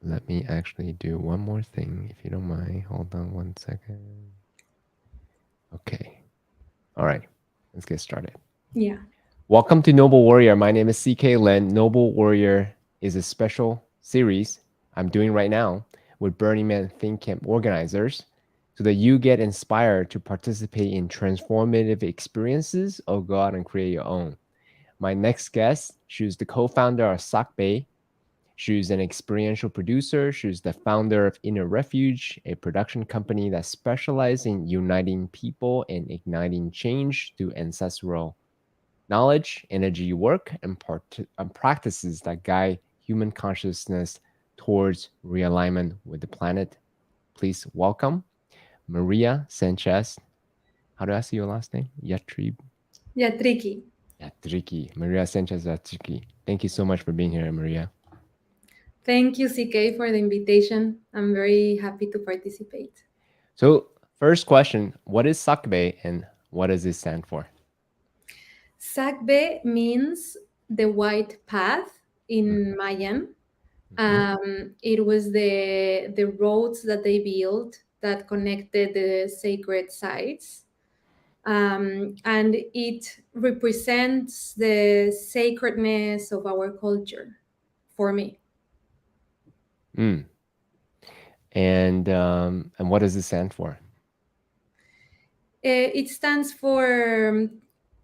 Let me actually do one more thing, if you don't mind. Hold on one second. Okay. All right. Let's get started. Yeah. Welcome to Noble Warrior. My name is CK Len. Noble Warrior is a special series I'm doing right now with Burning Man Think Camp organizers so that you get inspired to participate in transformative experiences of God and create your own. My next guest, she's the co-founder of Sacbe. She's an experiential producer. She's the founder of Inner Refuge, a production company that specializes in uniting people and igniting change through ancestral knowledge, energy work, and practices that guide human consciousness towards realignment with the planet. Please welcome Maria Sanchez. How do I say your last name? Yatriki. Yatriki. Maria Sanchez Yatriki. Thank you so much for being here, Maria. Thank you, CK, for the invitation. I'm very happy to participate. So, first question, what is Sacbe and what does it stand for? Sacbe means the white path in Mhm, Mayan. mhm, It was the roads that they built that connected the sacred sites. And it represents the sacredness of our culture for me. mm. And what does it stand for? It stands for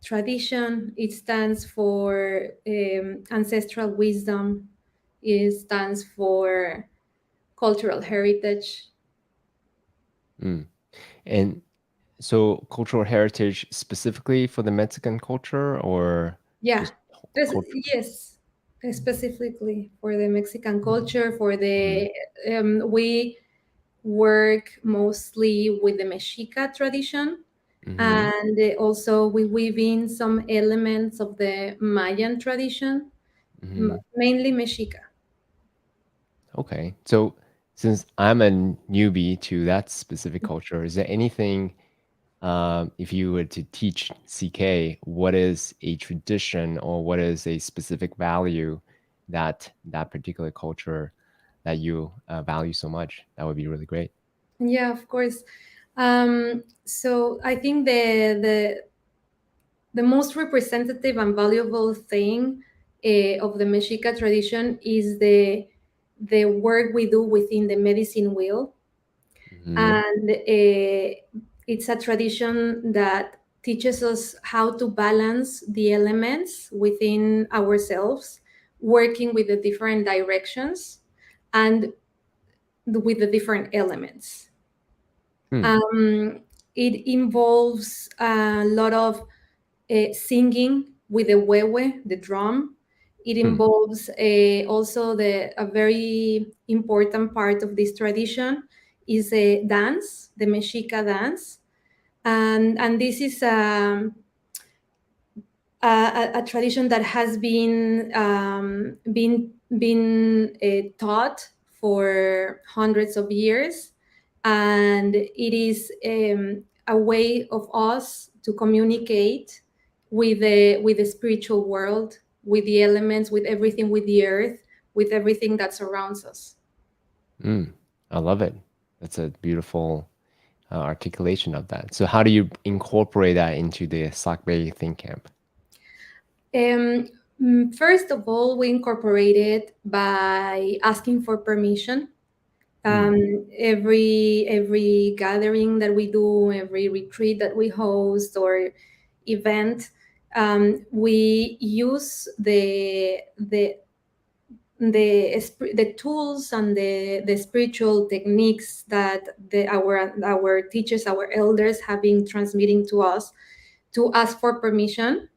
tradition, it stands for ancestral wisdom, it stands for cultural heritage. Mm. And so cultural heritage specifically for the Mexican culture or Yeah, just culture? yes, specifically for the Mexican culture, for Mm, the we work mostly with the Mexica tradition, mm-hmm, and also we weave in some elements of the Mayan tradition, mm-hmm. mainly Mexica. Okay. So since I'm a newbie to that specific culture, is there anything, if you were to teach CK, what is a tradition or what is a specific value that that particular culture that you value so much? That would be really great. Yeah, of course. So I think the most representative and valuable thing of the Mexica tradition is the work we do within the medicine wheel, Mm-hmm. and it's a tradition that teaches us how to balance the elements within ourselves, working with the different directions and with the different elements. Hmm. Um, it involves a lot of singing with the huehue, the drum. It Hmm. involves also a very important part of this tradition is a dance, the Mexica dance, and this is a tradition that has been taught for hundreds of years, and it is a way of us to communicate with the spiritual world, with the elements, with everything, with the earth, with everything that surrounds us. Mm. I love it. That's a beautiful articulation of that. So how do you incorporate that into the Sacbe Think Camp? Um, First of all, we incorporate it by asking for permission. Mm. Every gathering that we do, every retreat that we host or event, we use the tools and the spiritual techniques that our teachers, our elders have been transmitting to us, to ask for permission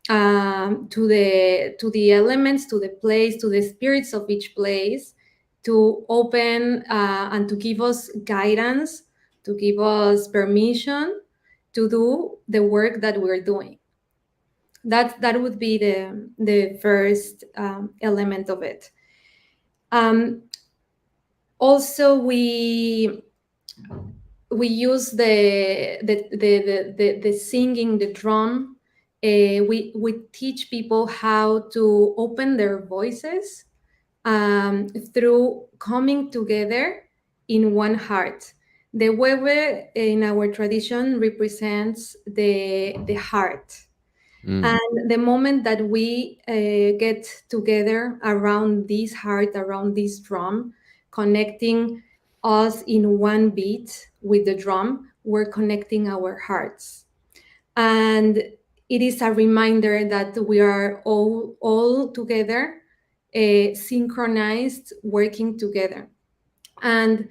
to the elements, to the place, to the spirits of each place, to open and to give us guidance, to give us permission to do the work that we're doing. That would be the first element of it. Um, Also, we use the singing, the drum. We teach people how to open their voices through coming together in one heart. The hueve in our tradition represents the heart. Mm. And the moment that we get together around this heart, around this drum, connecting us in one beat with the drum, we're connecting our hearts. And it is a reminder that we are all together, synchronized, working together. And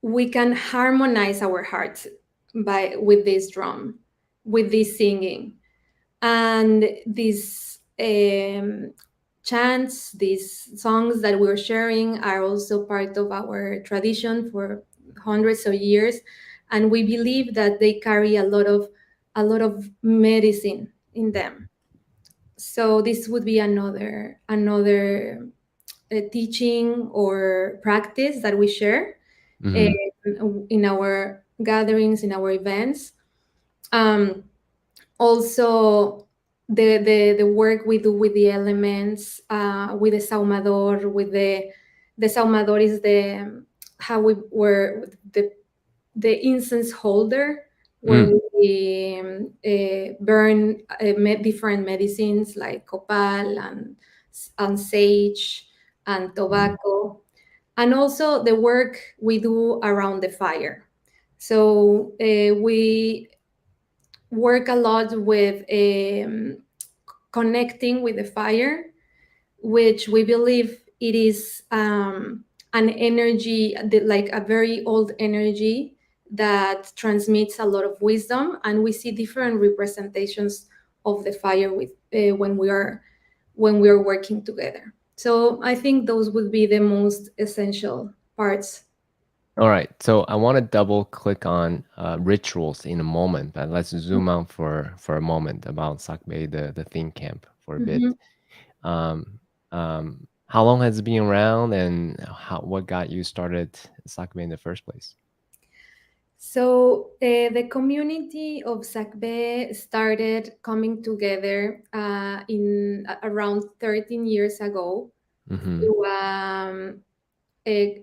we can harmonize our hearts by with this drum, with this singing. And these chants, these songs that we're sharing are also part of our tradition for hundreds of years, and we believe that they carry a lot of medicine in them. So this would be another teaching or practice that we share Mm-hmm. in our gatherings, in our events. Um, Also, the work we do with the elements, with the saumador, with the saumador is the how we were the incense holder where Mm. we burn different medicines like copal and sage and Mm. tobacco, and also the work we do around the fire. So we work a lot with connecting with the fire, which we believe it is an energy, like a very old energy that transmits a lot of wisdom, and we see different representations of the fire with when we are working together. So I think those would be the most essential parts. All right. So I want to double click on rituals in a moment, but let's zoom out for a moment about Sacbe, the think camp, for a bit. Mhm. How long has it been around, and what got you started Sacbe in the first place? So the community of Sacbe started coming together in around 13 years ago Mm-hmm. through a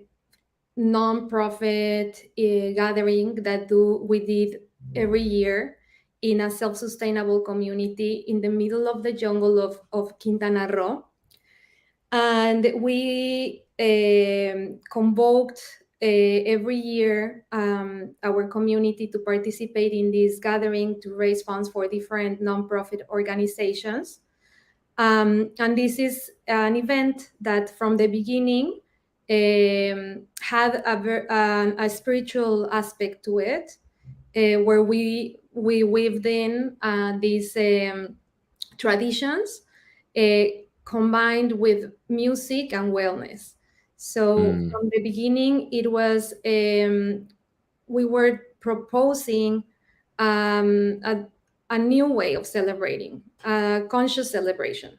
non-profit gathering that we did every year in a self-sustainable community in the middle of the jungle of Quintana Roo. And we convoked every year our community to participate in this gathering to raise funds for different nonprofit organizations. And this is an event that from the beginning had a spiritual aspect to it, where we weaved in these traditions uh, combined with music and wellness. So Mm. from the beginning, it was we were proposing a new way of celebrating, conscious celebration.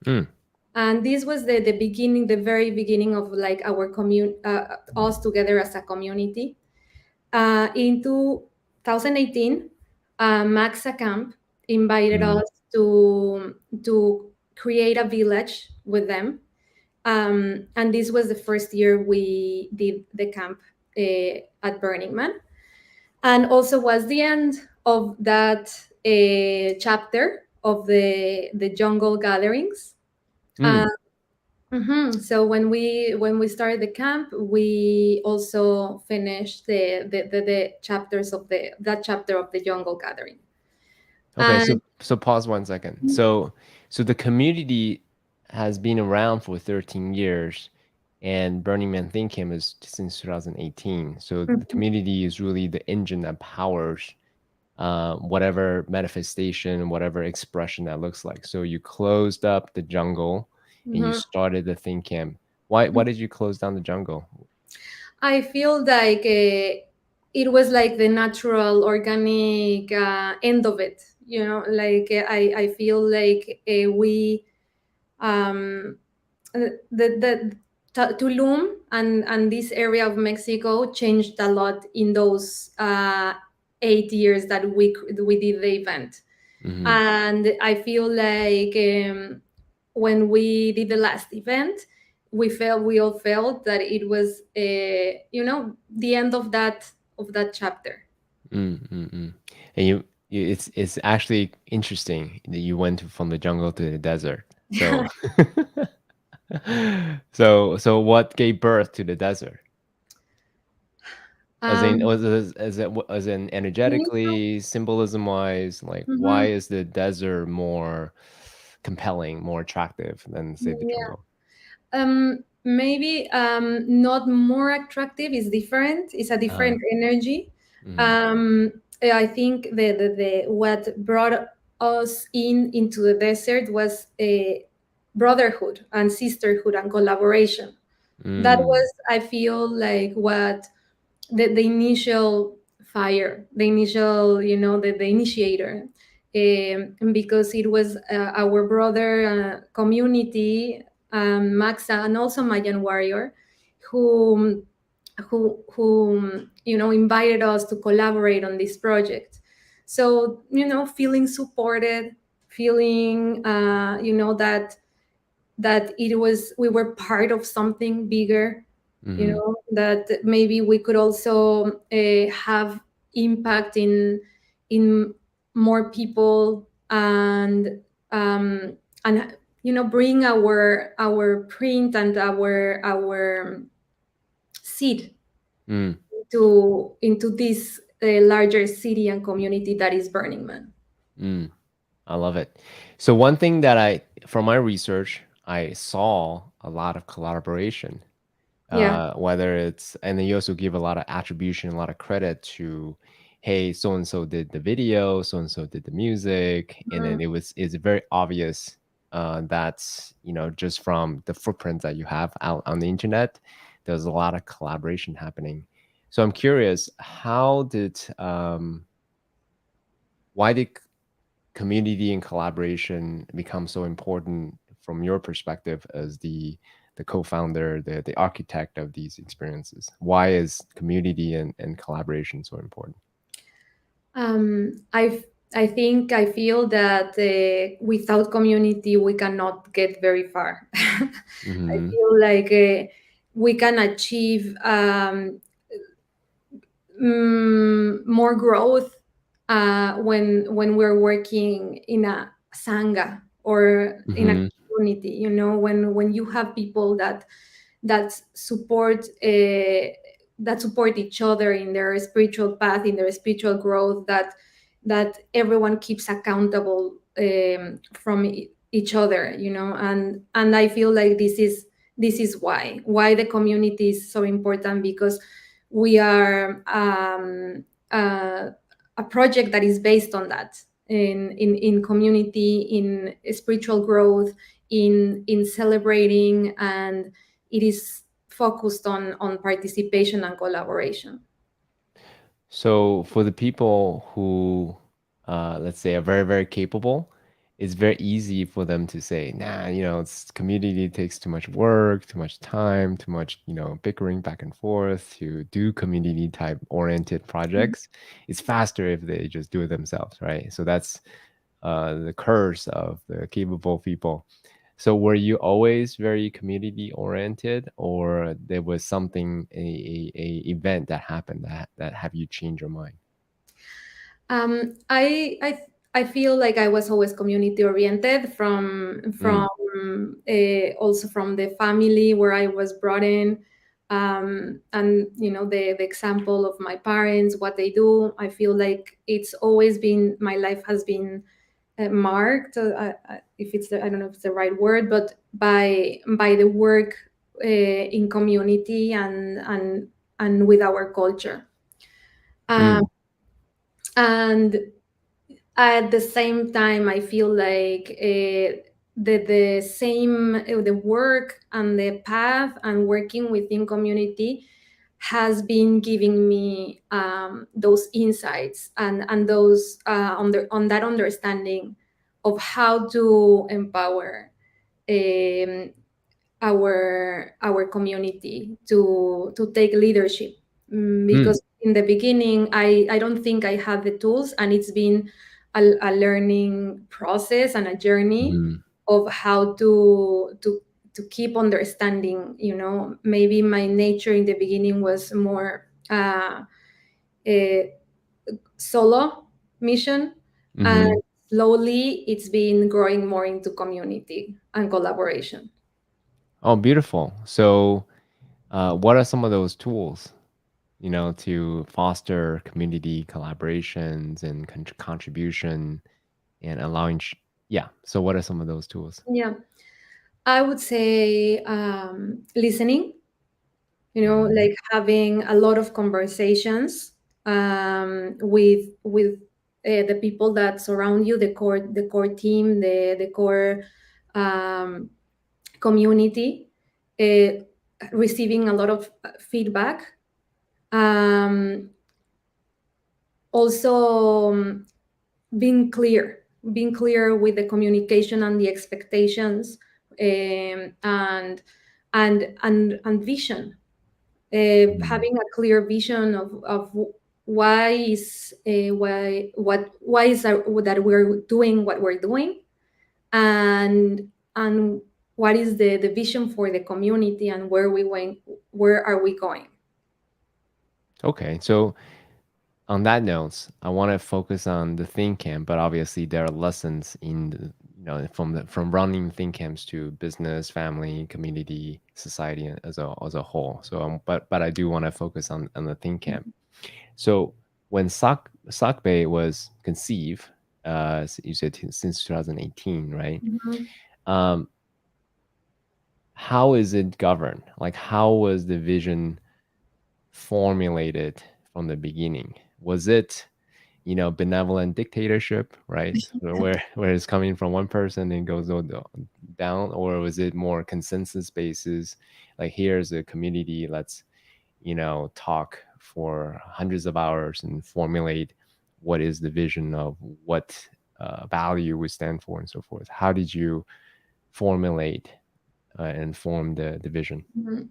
Mm. And this was the beginning, the very beginning of like our us together as a community. In 2018, Maxa Camp invited Mm. us to create a village with them, and this was the first year we did the camp at Burning Man, and also was the end of that chapter of the jungle gatherings. Uh, Mm. So when we started the camp, we also finished the chapters of that chapter of the jungle gathering. Okay, And so pause 1 second. So the community has been around for 13 years, and Burning Man Think Camp is since 2018. So the Mhm, community is really the engine that powers whatever manifestation, whatever expression that looks like. So you closed up the jungle and you mhm. started the Think Camp. Why did you close down the jungle? I feel like it was like the natural, organic end of it. Like I feel like we um, the Tulum and this area of Mexico changed a lot in those 8 years that we did the event. Hmm. And I feel like when we did the last event, we all felt that it was the end of that chapter. Mm, mm, mm. And it's actually interesting that you went from the jungle to the desert. So, so what gave birth to the desert? As in, um, as in energetically, symbolism wise, like why mhm, is the desert more compelling, more attractive than say the yeah. jungle? Maybe not more attractive, is different, it's a Uh, different energy. mm, um I think the what brought us into the desert was a brotherhood and sisterhood and collaboration. That mm, was, I feel like, what the initial fire, the initial, the initiator. Because it was our brother community, Maxa, and also Mayan warrior, who invited us to collaborate on this project. So, feeling supported, feeling that it was we were part of something bigger, mm, that maybe we could also have impact in more people, um, and bring our print and our seed mm, into this larger city and community that is Burning Man. mm. I love it. So one thing that from my research, I saw a lot of collaboration. Yeah. Whether it's, and then you also give a lot of attribution, a lot of credit to, hey, so and so did the video, so and so did the music, and then Mhm. it's very obvious that just from the footprints that you have out on the internet, there's a lot of collaboration happening. So I'm curious, why did community and collaboration become so important from your perspective as the co-founder, the architect of these experiences? Why is community and collaboration so important? I think I feel that without community we cannot get very far. I Hmm. feel like we can achieve more growth when we're working in a sangha or in a Hmm. community. When you have people that support that support each other in their spiritual path, in their spiritual growth, that everyone keeps accountable from each other, and I feel like this is why the community is so important, because we are uh, a project that is based on that, in community, in spiritual growth, in celebrating, and it is focused on participation and collaboration. So for the people who, let's say, are very, very capable, it's very easy for them to say, nah, it's community takes too much work, too much time, too much, bickering back and forth to do community type oriented projects. It's faster if they just do it themselves, right? So that's the curse of the capable people. So were you always very community oriented, or there was something, a event that happened that have you change your mind? I feel like I was always community oriented from Mm, also from the family where I was brought in, and the example of my parents, what they do. I feel like it's always been, my life has been marked, if it's I don't know if it's the right word, but by the work in community and with our culture. Um, mm, and at the same time, I feel like the same the work and the path and working within community has been giving me those insights and those on that understanding of how to empower um, our community to take leadership. mm, Because in the beginning I don't think I had the tools, and it's been a learning process and a journey mm, of how to to keep understanding. Maybe my nature in the beginning was more a solo mission, and Mm-hmm. slowly it's been growing more into community and collaboration. Oh, beautiful. So, what are some of those tools, to foster community collaborations and contribution and allowing, yeah. So, what are some of those tools? Yeah, I would say listening, Mhm. like having a lot of conversations with the people that surround you, the core team, the core um, community, uh, receiving a lot of feedback. Um, Also, being clear with the communication and the expectations, and vision. Mhm. Having a clear vision of why is why is that we're doing what we're doing, and what is the vision for the community, and where are we going. Okay, so on that note, I want to focus on the think camp, but obviously there are lessons in from running think camps to business, family, community, society as a whole. So, but I do want to focus on the think camp. So when Sacbe was conceived, you said since 2018, right? Mhm. Um, how is it governed? Like, how was the vision formulated from the beginning? Was it, benevolent dictatorship, right? Where it's coming from one person and goes down, or was it more consensus basis? Like, here's a community, let's, talk for hundreds of hours and formulate what is the vision of what value we stand for and so forth. How did you formulate and form the vision? Mhm.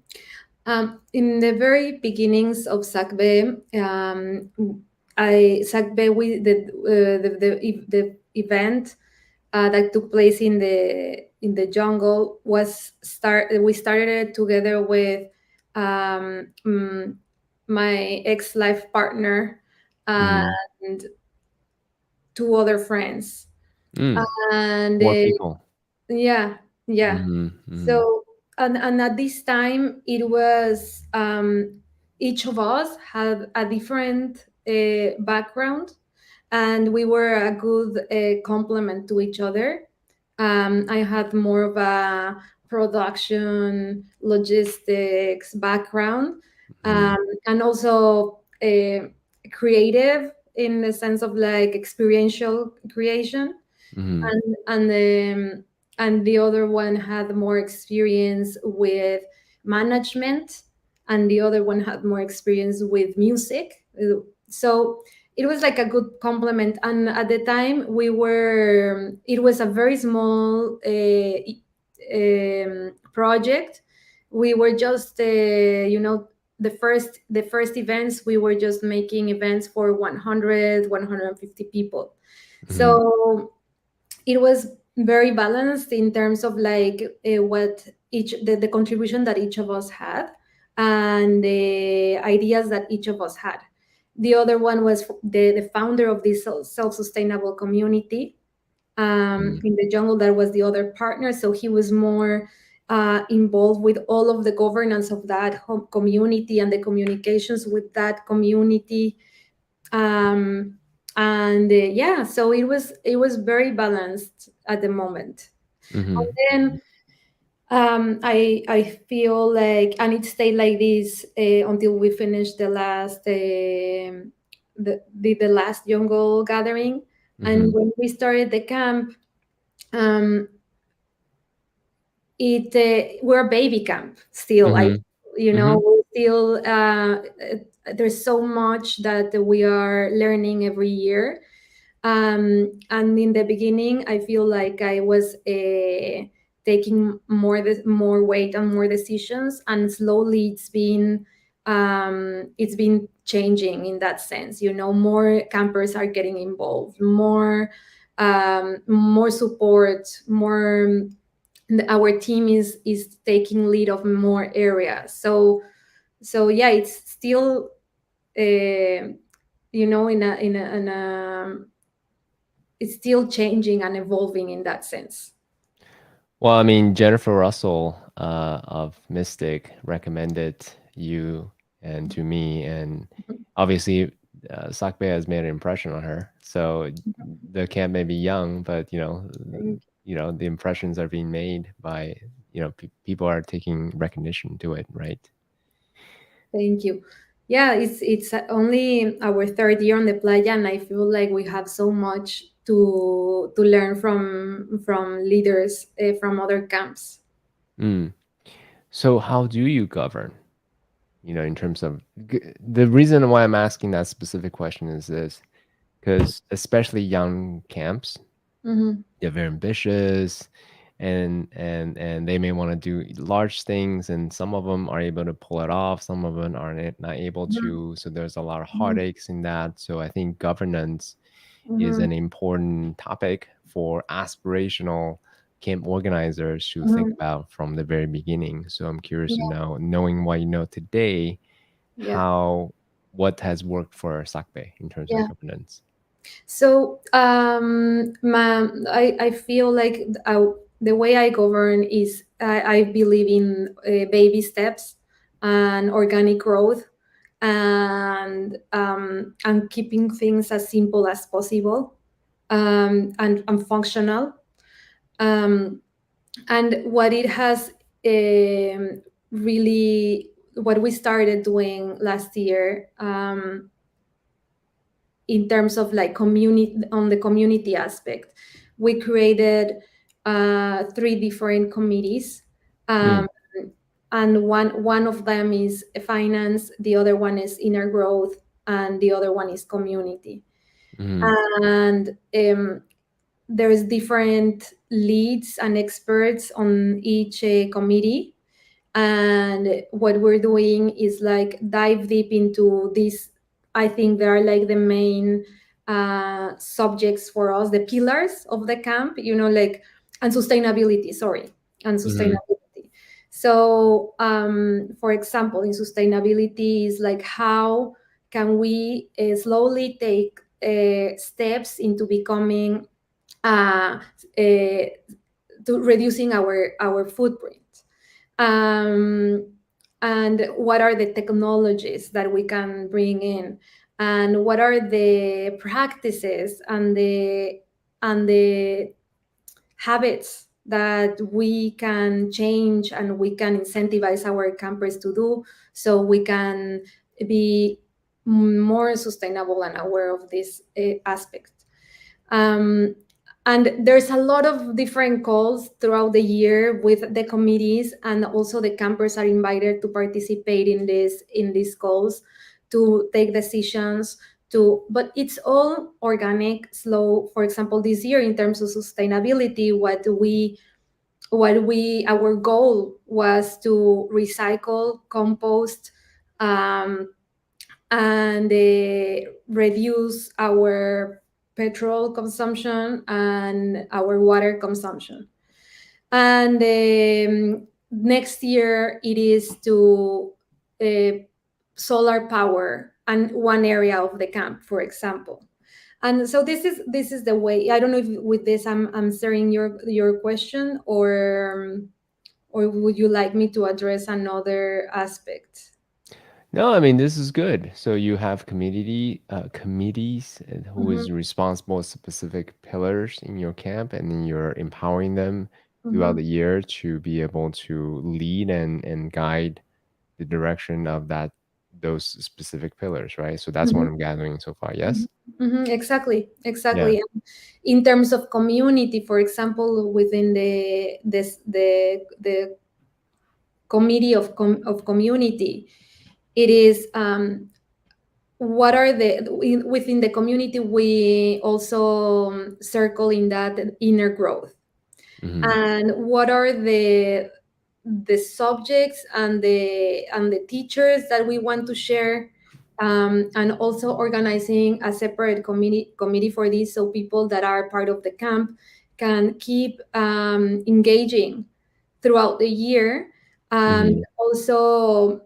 In the very beginnings of Sacbe, Sacbe, the event that took place in the jungle we started it together with um, mm, my ex life partner Mm-hmm. and two other friends, Mm. and Four people. yeah, yeah. Mm-hmm. Mm-hmm. So, and at this time, it was each of us had a different background, and we were a good complement to each other. I had more of a production, logistics background, Mm-hmm. and also creative in the sense of like experiential creation, Mm-hmm. and the other one had more experience with management, and the other one had more experience with music. So it was like a good complement. And at the time, it was a very small project. We were just the first events, we were just making events for 150 people. Mm-hmm. So it was very balanced in terms of like what the contribution that each of us had, and the ideas that each of us had. The other one was the founder of this self-sustainable community in the jungle. That was the other partner, so he was more involved with all of the governance of that community and the communications with that community. um, and yeah, so it was very balanced at the moment. Mm-hmm. And then I feel like, and it stayed like this until we finished the last jungle gathering. And Mm-hmm. when we started the camp, um, we're a baby camp still. Mm-hmm. Mm-hmm. We still there's so much that we are learning every year. And in the beginning, I feel like I was taking more weight and more decisions, and slowly it's been changing in that sense. More campers are getting involved, more support, more our team is taking lead of more areas. So yeah, it's still in a it's still changing and evolving in that sense. Well, I mean, Jennifer Russell of Mystic recommended you and to me, and obviously, Sacbe has made an impression on her. So the camp may be young, but the impressions are being made by people are taking recognition to it, right? Thank you. Yeah, it's only our third year on the playa, and I feel like we have so much to learn from leaders from other camps. Mm. So how do you govern? In terms of the reason why I'm asking that specific question is this, because especially young camps, Mm-hmm. they're very ambitious, and they may want to do large things, and some of them are able to pull it off, some of them are not able to. So there's a lot of Mm-hmm. heartaches in that. So I think governance is Mm-hmm. an important topic for aspirational camp organizers to think Mm-hmm. about from the very beginning. So I'm curious to Yeah, know, knowing what you know today, yeah, how what has worked for Sacbe in terms of yeah. governance. So I feel like the way I govern is I believe in baby steps and organic growth, and keeping things as simple as possible, and functional. Um, and what it has really what we started doing last year, in terms of like community, on the community aspect, we created three different committees, Mm, um, and one of them is finance, the other one is inner growth, and the other one is community. mm, And there's different leads and experts on each committee, and what we're doing is like dive deep into this. I think they are like the main subjects for us, the pillars of the camp, like, and sustainability, sorry, and mm, sustainability. So for example, in sustainability is like, how can we slowly take steps into becoming uh, uh, to reducing our footprint, um, and what are the technologies that we can bring in, and what are the practices and the habits that we can change and we can incentivize our campers to do, so we can be more sustainable and aware of this aspect. um, and there's a lot of different calls throughout the year with the committees, and also the campers are invited to participate in these calls, to take decisions, but it's all organic, slow. For example, this year, in terms of sustainability, our goal was to recycle, compost, um, and reduce our petrol consumption and our water consumption. And next year it is to uh, solar power and one area of the camp, for example. And so this is the way. I don't know if with this I'm answering your question, or would you like me to address another aspect? No, I mean this is good. So you have committees who Mhm, is responsible for specific pillars in your camp, and then you're empowering them throughout mhm, the year to be able to lead and guide the direction of those specific pillars, right? So that's what mhm, I'm gathering so far. mhm, Yes. mhm. Exactly, Yeah. exactly. In terms of community, for example, within the committee of community, it is, what are within the community, we also circle in that inner growth, Hmm. and what are the subjects and the teachers that we want to share, and also organizing a separate committee for this, so people that are part of the camp can keep engaging, throughout the year. And Mm-hmm. also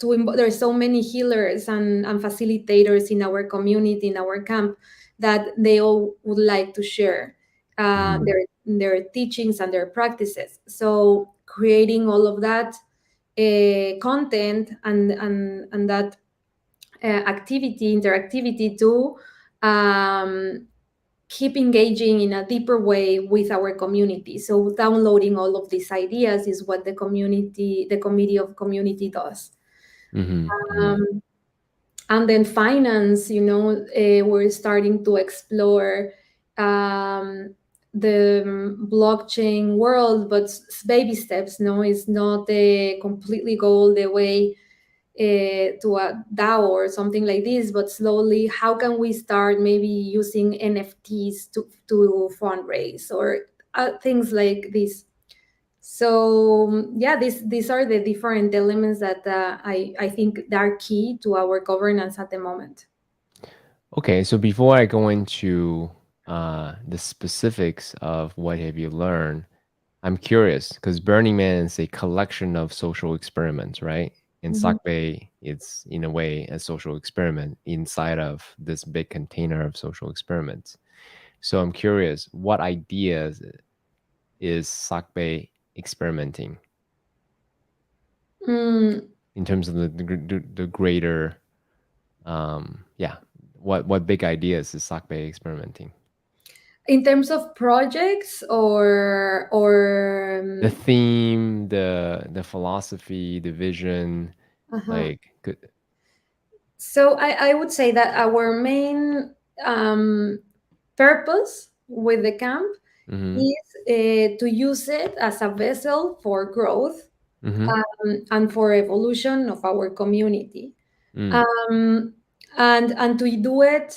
there's so many healers and facilitators in our community, in our camp, that they all would like to share Mm-hmm. their teachings and their practices. So creating all of that content and that interactivity to um, keep engaging in a deeper way with our community. So downloading all of these ideas is what the committee of community does. Mm-hmm. Um, and then finance, we're starting to explore um, the blockchain world, but baby steps. No, it's not a completely go all the way to a DAO or something like this, but slowly, how can we start maybe using NFTs to fundraise or things like this? So yeah, these are the different elements that I think are key to our governance at the moment. Okay, so before I go into the specifics of what have you learned, I'm curious because Burning Man is a collection of social experiments, right? And Mhm. Sacbe, it's in a way a social experiment inside of this big container of social experiments. So I'm curious, what ideas is Sacbe experimenting Mm, in terms of the greater, yeah, what big ideas is Sacbe experimenting? in terms of projects or The theme, the philosophy, the vision, uh-huh. like good. So I would say that our main um, purpose with the camp Mm-hmm. is to use it as a vessel for growth Mm-hmm. and for evolution of our community. Mm, Um, and to do it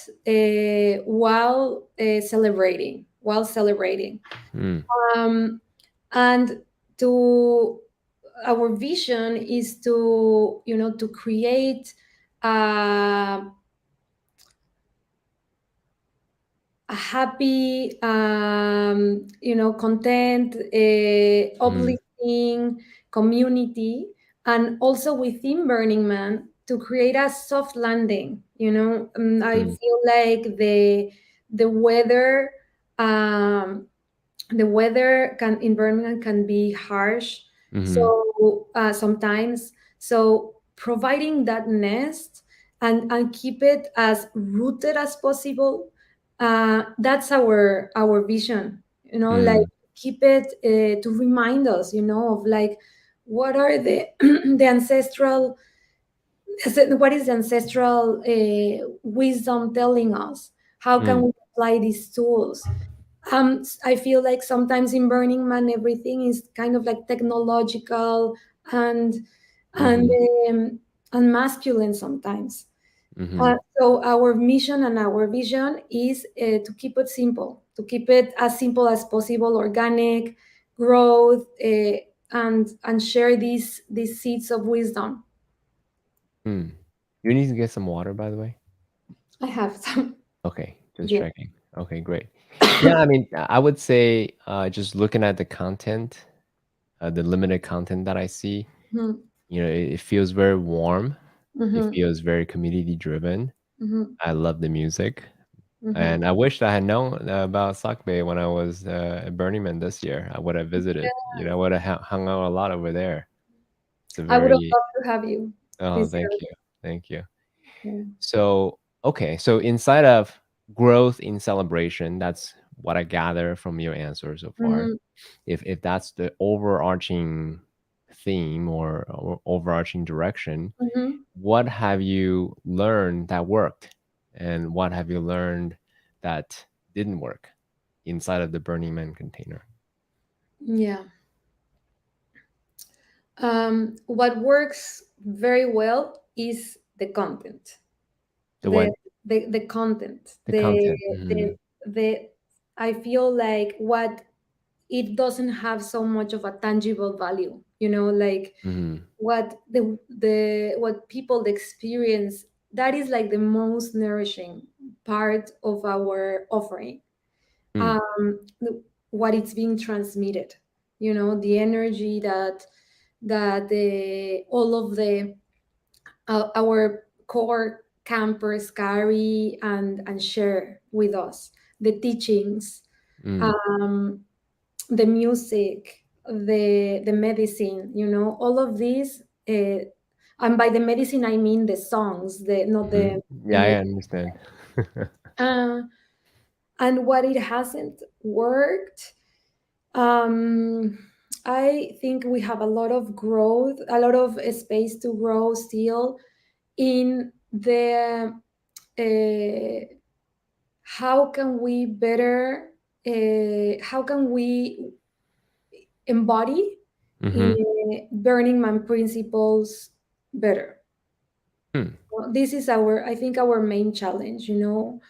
while celebrating. mm, Um, and to our vision is to to create uh, a happy, content, mm, uplifting community, and also within Burning Man to create a soft landing. I mm, feel like the weather, um, the weather can in Birmingham can be harsh. mhm, So sometimes, so providing that nest and keep it as rooted as possible. That's our vision. Like mm, keep it to remind us. Of like what are the the ancestral what is ancestral wisdom telling us? How can mm, we apply these tools? I feel like sometimes in Burning Man everything is kind of like technological and and mhm, um, and masculine sometimes. mhm, So our mission and our vision is to keep it simple, to keep it as simple as possible, organic growth, and share these seeds of wisdom. mm. You need to get some water, by the way? I have some. Okay, just Yeah. checking. Okay, great. Yeah, I mean, I would say, just looking at the content, the limited content that I see, Mhm. it feels very warm. It Mhm. feels very community driven. Mhm. I love the music, Mhm. and I wish I had known about Sacbe when I was at Burning Man this year. I would have visited. I would have hung out a lot over there. It's a I would have very loved to have you oh, this thank year. you, thank you. Yeah. So, okay, so inside of growth in celebration, that's what I gather from your answer so far. Mhm. If that's the overarching theme or overarching direction, Mhm. what have you learned that worked, and what have you learned that didn't work inside of the Burning Man container? Yeah. What works very well is the content. The The what? the content. The content. The the I feel like what it doesn't have so much of a tangible value. Like Mm-hmm. what the what people experience, that is like the most nourishing part of our offering. Mm, um what it's being transmitted. the energy that all of the our core campers carry and share with us, the teachings, Mm. um, the music, the medicine, all of these. And by the medicine, I mean the songs, the not Hmm. the Yeah, I understand. uh, and what it hasn't worked. I think we have a lot of growth, a lot of space to grow still in the how can we better, how can we embody Hmm. Burning Man principles better. Hmm. Well, this is I think, our main challenge. And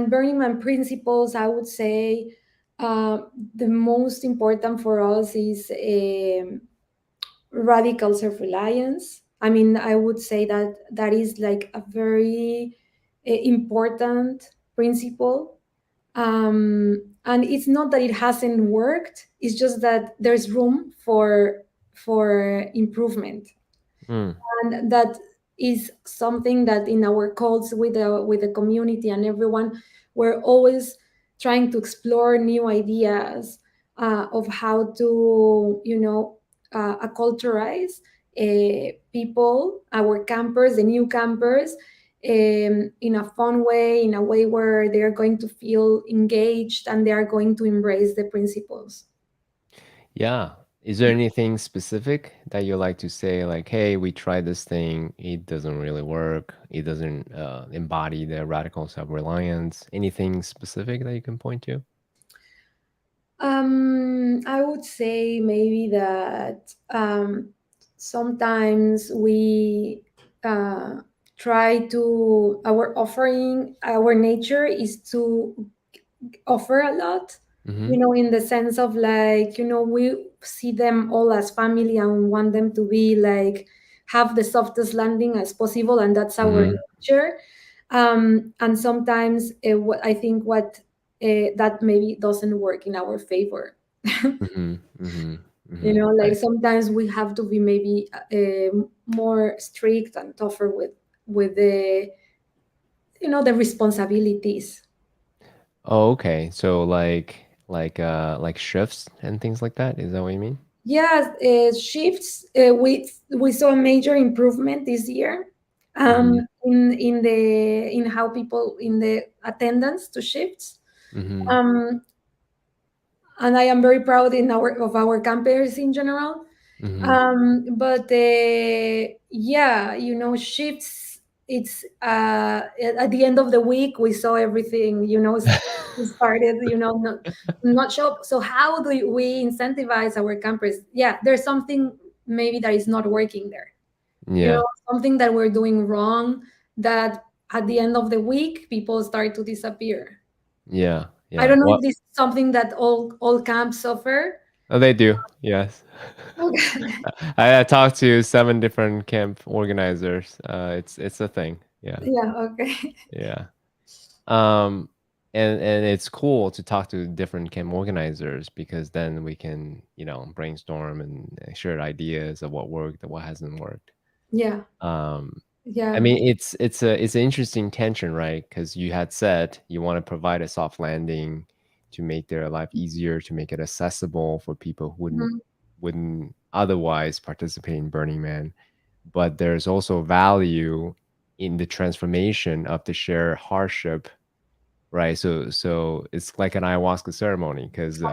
Burning Man principles, I would say, uh, the most important for us is radical self-reliance. I mean, I would say that that is like a very important principle. And it's not that it hasn't worked, it's just that there's room for improvement. Mm. And that is something that in our calls with the community and everyone, we're always trying to explore new ideas of how to acculturize people, our campers, the new campers, in a fun way, in a way where they're going to feel engaged and they are going to embrace the principles. Yeah. Is there anything specific that you like to say, like, hey, we tried this thing, it doesn't really work, it doesn't embody the radical self-reliance? Anything specific that you can point to? I would say maybe that sometimes we uh, try to, our nature is to offer a lot, Hmm. in the sense of, like, we see them all as family and want them to be like, have the softest landing as possible, and that's our Hmm. nature. And sometimes what I think what that maybe doesn't work in our favor. Hmm. Hmm. Hmm. Like sometimes we have to be maybe more strict and tougher with the responsibilities. Oh, okay. So like shifts and things like that. Is that what you mean? Yes, shifts. We saw a major improvement this year, Hmm. in how people, in the attendance to shifts. Hmm. Um, and I am very proud of our campers in general. Hmm. But yeah, shifts. It's at the end of the week we saw everything. Started. Not show up. So how do we incentivize our campers? Yeah, there's something maybe that is not working there. Yeah. Something that we're doing wrong. That at the end of the week people start to disappear. Yeah. I Yeah. don't know What? if this is something that all camps suffer. Oh, they do. Yes. I talked to 7 different camp organizers. It's a thing. Yeah. Yeah. Okay. Yeah. Um, and it's cool to talk to different camp organizers because then we can, brainstorm and share ideas of what worked and what hasn't worked. Yeah. Um, I Yeah. mean, it's an interesting tension, right? Because you had said you want to provide a soft landing to make their life easier, to make it accessible for people who Mhm. wouldn't otherwise participate in Burning Man. But there's also value in the transformation of the shared hardship, right? So it's like an ayahuasca ceremony because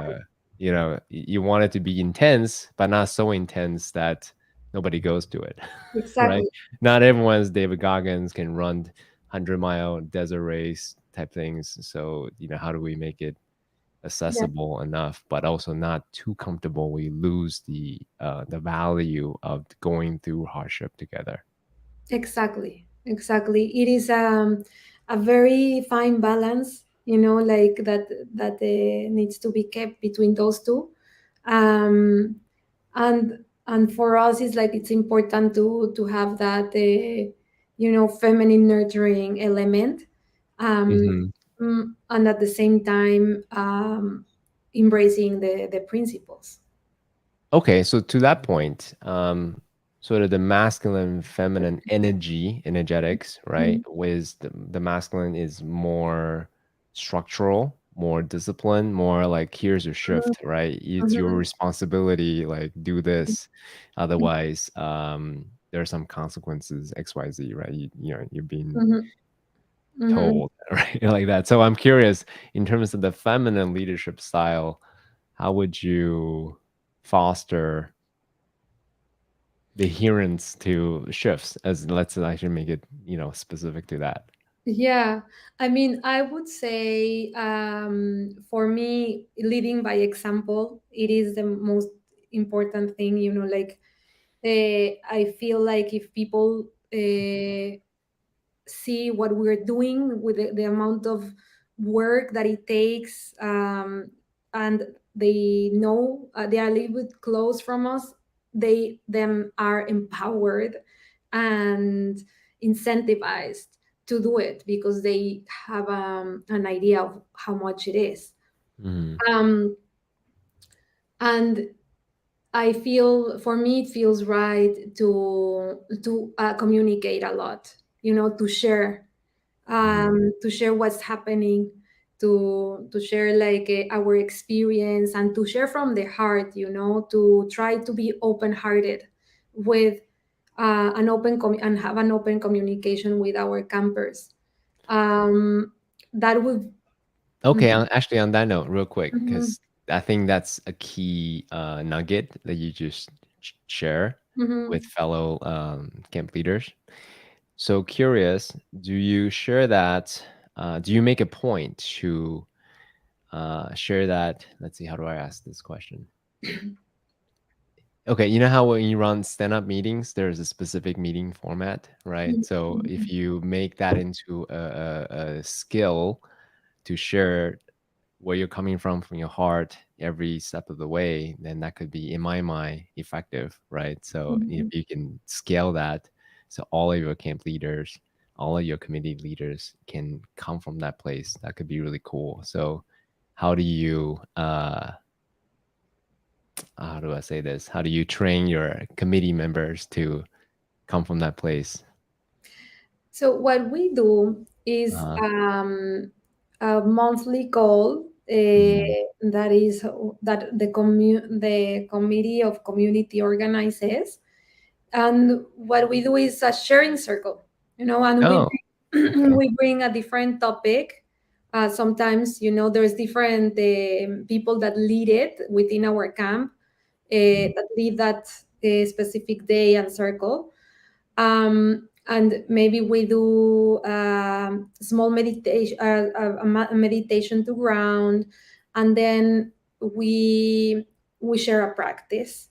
you want it to be intense, but not so intense that nobody goes to it, right? Exactly. Not everyone's David Goggins can run 100-mile desert race type things. So how do we make it Yeah. accessible enough, but also not too comfortable? We lose the value of going through hardship together. Exactly. Exactly. It is a very fine balance, like that needs to be kept between those two. Um, and for us, it's like it's important to have that feminine nurturing element. Um, Hmm. and at the same time, embracing the principles. Okay, so to that point, sort of the masculine, feminine energy, energetics, right? Mhm, With the masculine is more structural, more disciplined, more like here's your shift, right? It's your mhm, responsibility, like do this, otherwise, there are some consequences, X, Y, Z, right? You know, you're being mhm, mhm. told, right? Like that. So I'm curious, in terms of the feminine leadership style, how would you foster the adherence to shifts, as let's actually make it, you know, specific to that. Yeah, I mean, I would say for me, leading by example, it is the most important thing. Like I feel like if people see what we're doing with the amount of work that it takes, and they know they are a little bit close from us, they them are empowered and incentivized to do it because they have an idea of how much it is. Mhm. um, and I feel, for me, it feels right to communicate a lot, Mhm. to share what's happening, to share like our experience, and to share from the heart, to try to be open hearted with and have an open communication with our campers. um, that would. Okay, actually, on that note, real quick, Mhm, because I think that's a key nugget that you just share with mhm. fellow camp leaders. So curious, do you share that? Do you make a point to share that? Let's see, how do I ask this question? Okay, you know how when you run stand-up meetings, there's a specific meeting format, right? So if you make that into a skill to share where you're coming from your heart every step of the way, then that could be, in my mind, effective, right? So if Mhm. you can scale that, so all of your camp leaders, all of your community leaders can come from that place, that could be really cool. So how do you how do I say this? How do you train your committee members to come from that place? So what we do is Uh-huh. a monthly call Mhm. that is that the committee of community organizes, and what we do is a sharing circle, and Oh, okay. we bring a different topic. Sometimes, there's different people that lead it within our camp, Mhm. that lead that specific day and circle. And maybe we do small meditation, a meditation to ground, and then we we share a practice,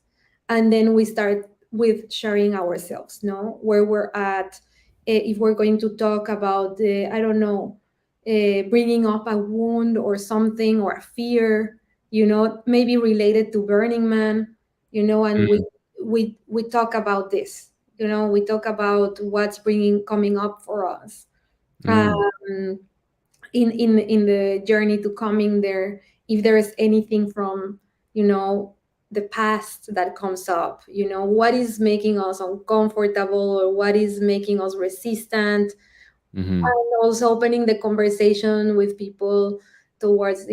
and then we start with sharing ourselves, no, where we're at. If we're going to talk about, I don't know, bringing up a wound or something, or a fear, maybe related to Burning Man, and Mm, we talk about this. We talk about what's bringing coming up for us, mm, um, in the journey to coming there. If there is anything from, the past that comes up, what is making us uncomfortable, or what is making us resistant, mhm, and also opening the conversation with people towards,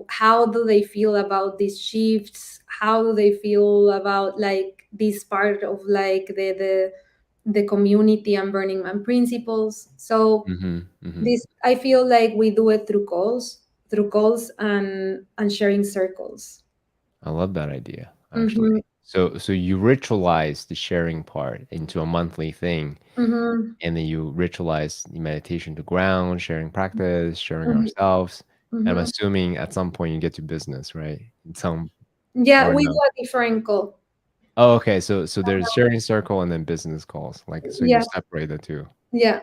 how do they feel about these shifts, how do they feel about like this part of like the community and Burning Man principles. So mhm, mhm. this, I feel like we do it through calls and sharing circles. I love that idea, Mm-hmm, actually. So you ritualize the sharing part into a monthly thing, mm-hmm, and then you ritualize the meditation to ground, sharing practice, sharing mm-hmm, ourselves. And I'm mm-hmm. assuming at some point you get to business, right? In some Yeah, or we do no? a different call. Oh, okay. So there's sharing circle and then business calls. Like so you Yeah, separate the two. yeah.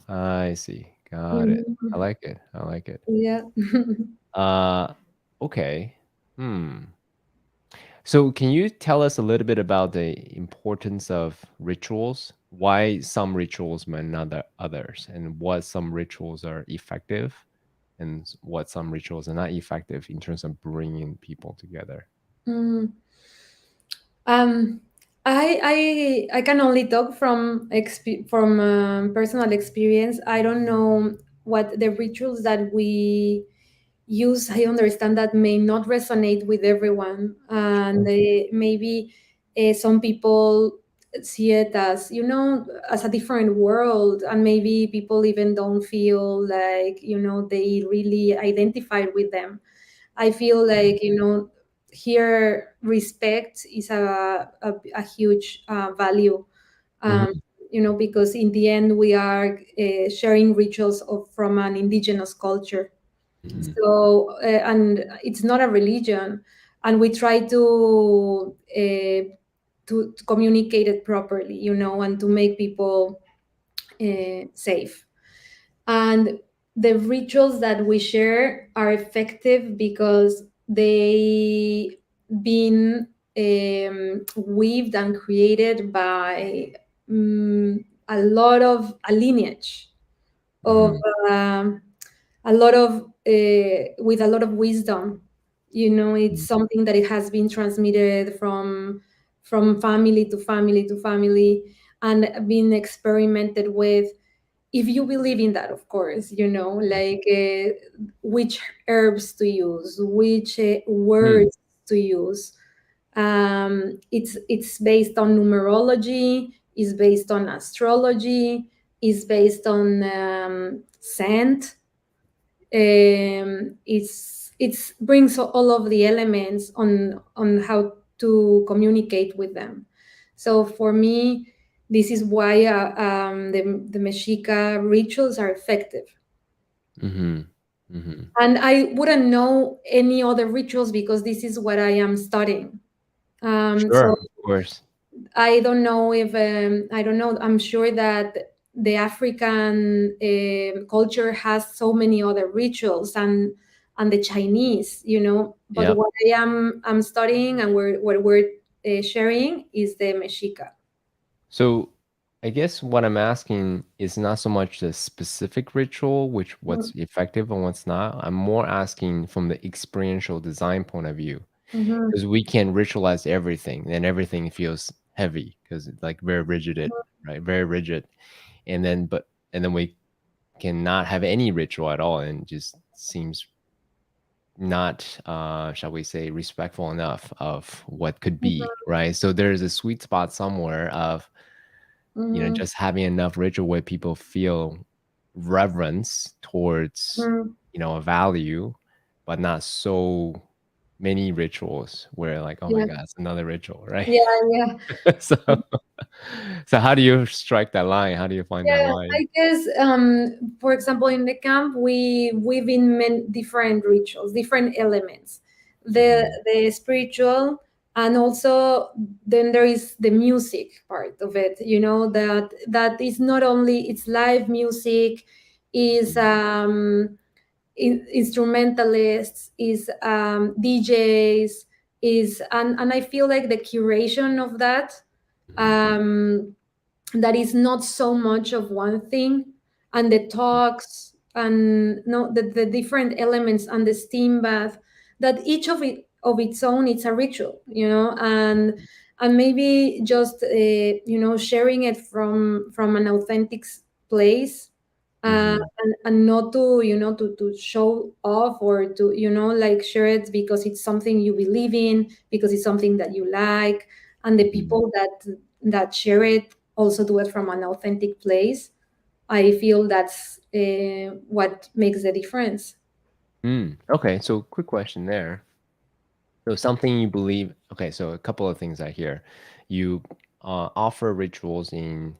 I see. Got it. I Mhm. like it. I like it. Yeah. Uh, okay. Hmm. So can you tell us a little bit about the importance of rituals? Why some rituals might not others, and what some rituals are effective? and what some rituals are not effective in terms of bringing people together? Mm. Um, I can only talk from personal experience. I don't know what the rituals that we use. I understand that may not resonate with everyone, and Sure. maybe some people see it as, as a different world, and maybe people even don't feel like, they really identify with them. I feel like, here respect is a huge value, um, Hmm. because in the end we are sharing rituals from an indigenous culture. Hmm. So, and it's not a religion, and we try to communicate it properly, and to make people safe. And the rituals that we share are effective because they been weaved and created by a lineage of Hmm. um, a lot of with a lot of wisdom. It's something that it has been transmitted from family to family to family, and been experimented with, if you believe in that, of course, like which herbs to use, which Hmm. words to use. It's based on numerology, is based on astrology, is based on scent. It's brings all of the elements on how to communicate with them. So for me, this is why the Mexica rituals are effective. Hmm. Hmm. And I wouldn't know any other rituals because this is what I am studying. Sure, So of course. I don't know if I don't know. I'm sure that the African culture has so many other rituals, and the Chinese, But Yep. what I'm studying, and what we're sharing, is the Mexica. So I guess what I'm asking is not so much the specific ritual, which what's effective and what's not. I'm more asking from the experiential design point of view, Mm-hmm. because we can ritualize everything, and everything feels heavy because it's like very rigid, right? Very rigid, and then we cannot have any ritual at all, and it just seems not, shall we say, respectful enough of what could be, right? So there's a sweet spot somewhere of Mm-hmm. just having enough ritual where people feel reverence towards, Mm-hmm. a value, but not so many rituals where like, oh my Yeah, God, it's another ritual, right? yeah, yeah. so, so how do you strike that line? How do you find that Yeah, line? I guess, for example, in the camp, we've been different rituals, different elements, the Hmm. the spiritual, and also then there is the music part of it. That is not only it's live music, is instrumentalists, is DJs, is and I feel like the curation of that. Hmm. Um, that is not so much of one thing, and the talks, and no the different elements, and the steam bath, that each of its own, it's a ritual, and maybe just sharing it from an authentic place, Hmm. and not to to show off, or to like share it because it's something you believe in, because it's something that you like, and the Hmm. people that share it also do it from an authentic place. I feel that's what makes the difference. Mm. Okay, so quick question there. So something you believe. Okay, so a couple of things I hear. You offer rituals in,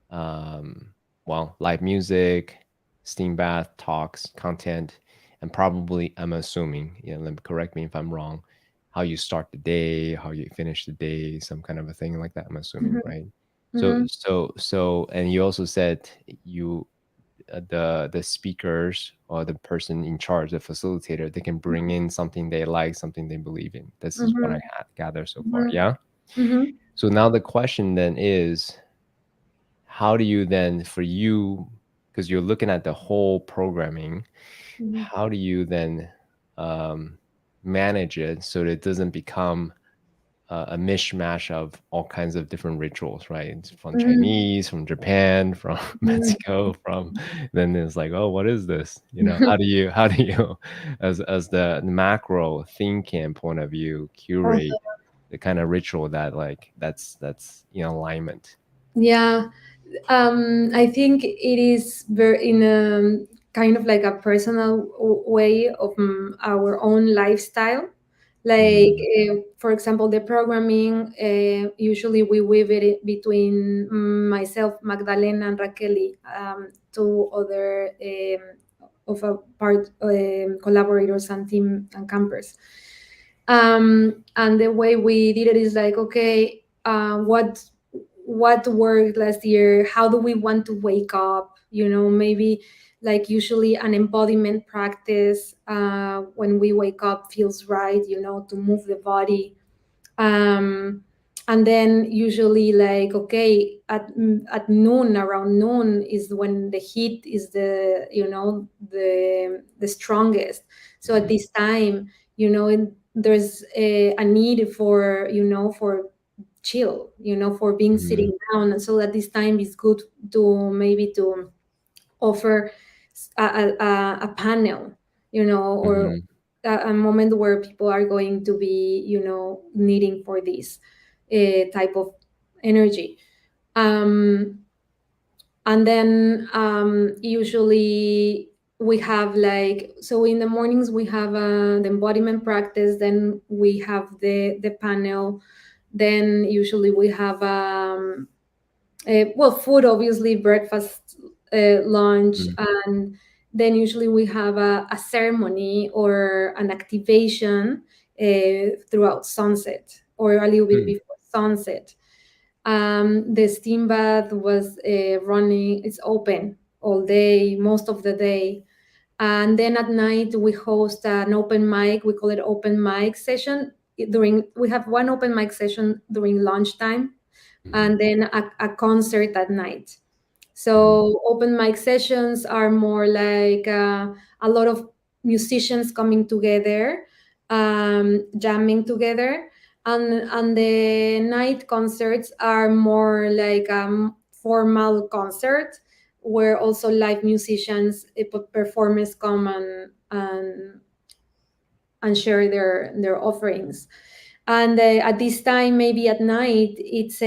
um, well, live music, steam bath, talks, content, and probably, I'm assuming, let me correct me if I'm wrong, how you start the day, how you finish the day, some kind of a thing like that. I'm assuming, Hmm. right? So, Hmm. and you also said you the speakers or the person in charge, the facilitator, they can bring in something they like, something they believe in. This is what Hmm. I gather so far. Hmm. Yeah. Hmm. So now the question then is, how do you then, for you, because you're looking at the whole programming, Mhm. how do you then um, manage it so that it doesn't become a mishmash of all kinds of different rituals, right? It's from Mhm. Chinese, from Japan, from Mhm. Mexico, from then it's like, oh, what is this? How do you as the macro thinking point of view curate the kind of ritual that like that's in alignment? Yeah, I think it is very in a kind of like a personal way of our own lifestyle. Like, Mm, for example, the programming, usually we weave it between myself, Magdalena, and Raquel, two other of a part collaborators and team and campers. And the way we did it is like, okay, what worked last year? How do we want to wake up? Maybe like usually an embodiment practice when we wake up feels right, to move the body. um, and then usually like, okay, at noon, around noon is when the heat is the strongest. So at mm, this time, there's a need for chill, for being mm, sitting down. And so at this time it's good to maybe to offer a panel, or mm, a moment where people are going to be, needing for this type of energy. Um, and then usually we have like, so in the mornings we have the embodiment practice, then we have the panel, then usually we have well, food, obviously, breakfast, lunch, mm, and then usually we have a ceremony or an activation throughout sunset or a little bit mm, before sunset. The steam bath was running, it's open all day, most of the day. And then at night, we host an open mic. We call it open mic session. We have one open mic session during lunchtime, mm, and then a concert at night. mm, So open mic sessions are more like a lot of musicians coming together, jamming together, and the night concerts are more like a formal concert where also live musicians, performers come and share their offerings. And at this time, maybe at night, it's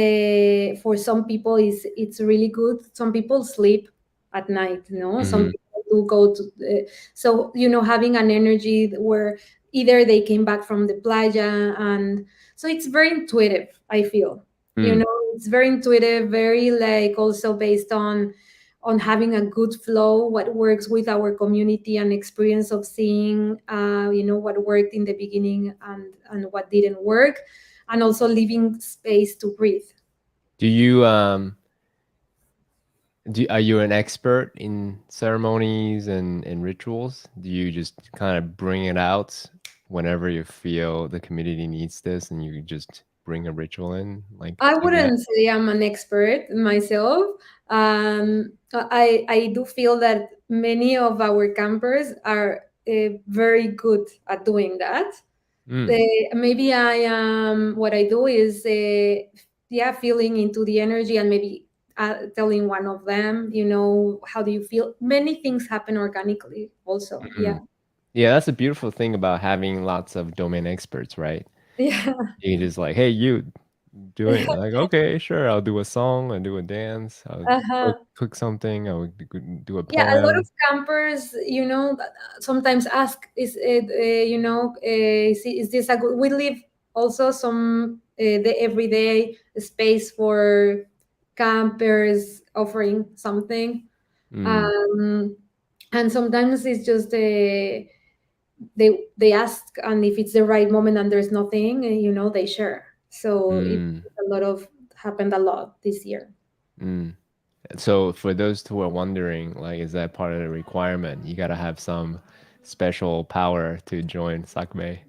for some people it's really good. Some people sleep at night, some mm, people do go to so having an energy where either they came back from the playa. And so it's very intuitive, I feel. mm. It's very intuitive, very like also based on having a good flow, what works with our community and experience of seeing, what worked in the beginning and what didn't work, and also leaving space to breathe. Do you are you an expert in ceremonies and rituals? Do you just kind of bring it out whenever you feel the community needs this and you just bring a ritual in I like that? wouldn't say I'm an expert myself. I do feel that many of our campers are very good at doing that. Mm, Maybe I what I do is yeah, feeling into the energy, and maybe telling one of them, how do you feel? Many things happen organically also. Yeah. mm. Yeah, that's a beautiful thing about having lots of domain experts, right? Yeah. You just like, hey, you do it. Like, okay, sure, I'll do a song, I'll do a dance, I'll Uh-huh. cook something, I'll do a Yeah, a lot of poem. campers, sometimes ask, is it, is this a good? We leave also some the everyday space for campers offering something. Mm, um, and sometimes it's just they ask, and if it's the right moment and there's nothing, they share. So it mm, a lot of happened a lot this year. mm. So for those who are wondering, like, is that part of the requirement? You gotta have some special power to join Sacbe.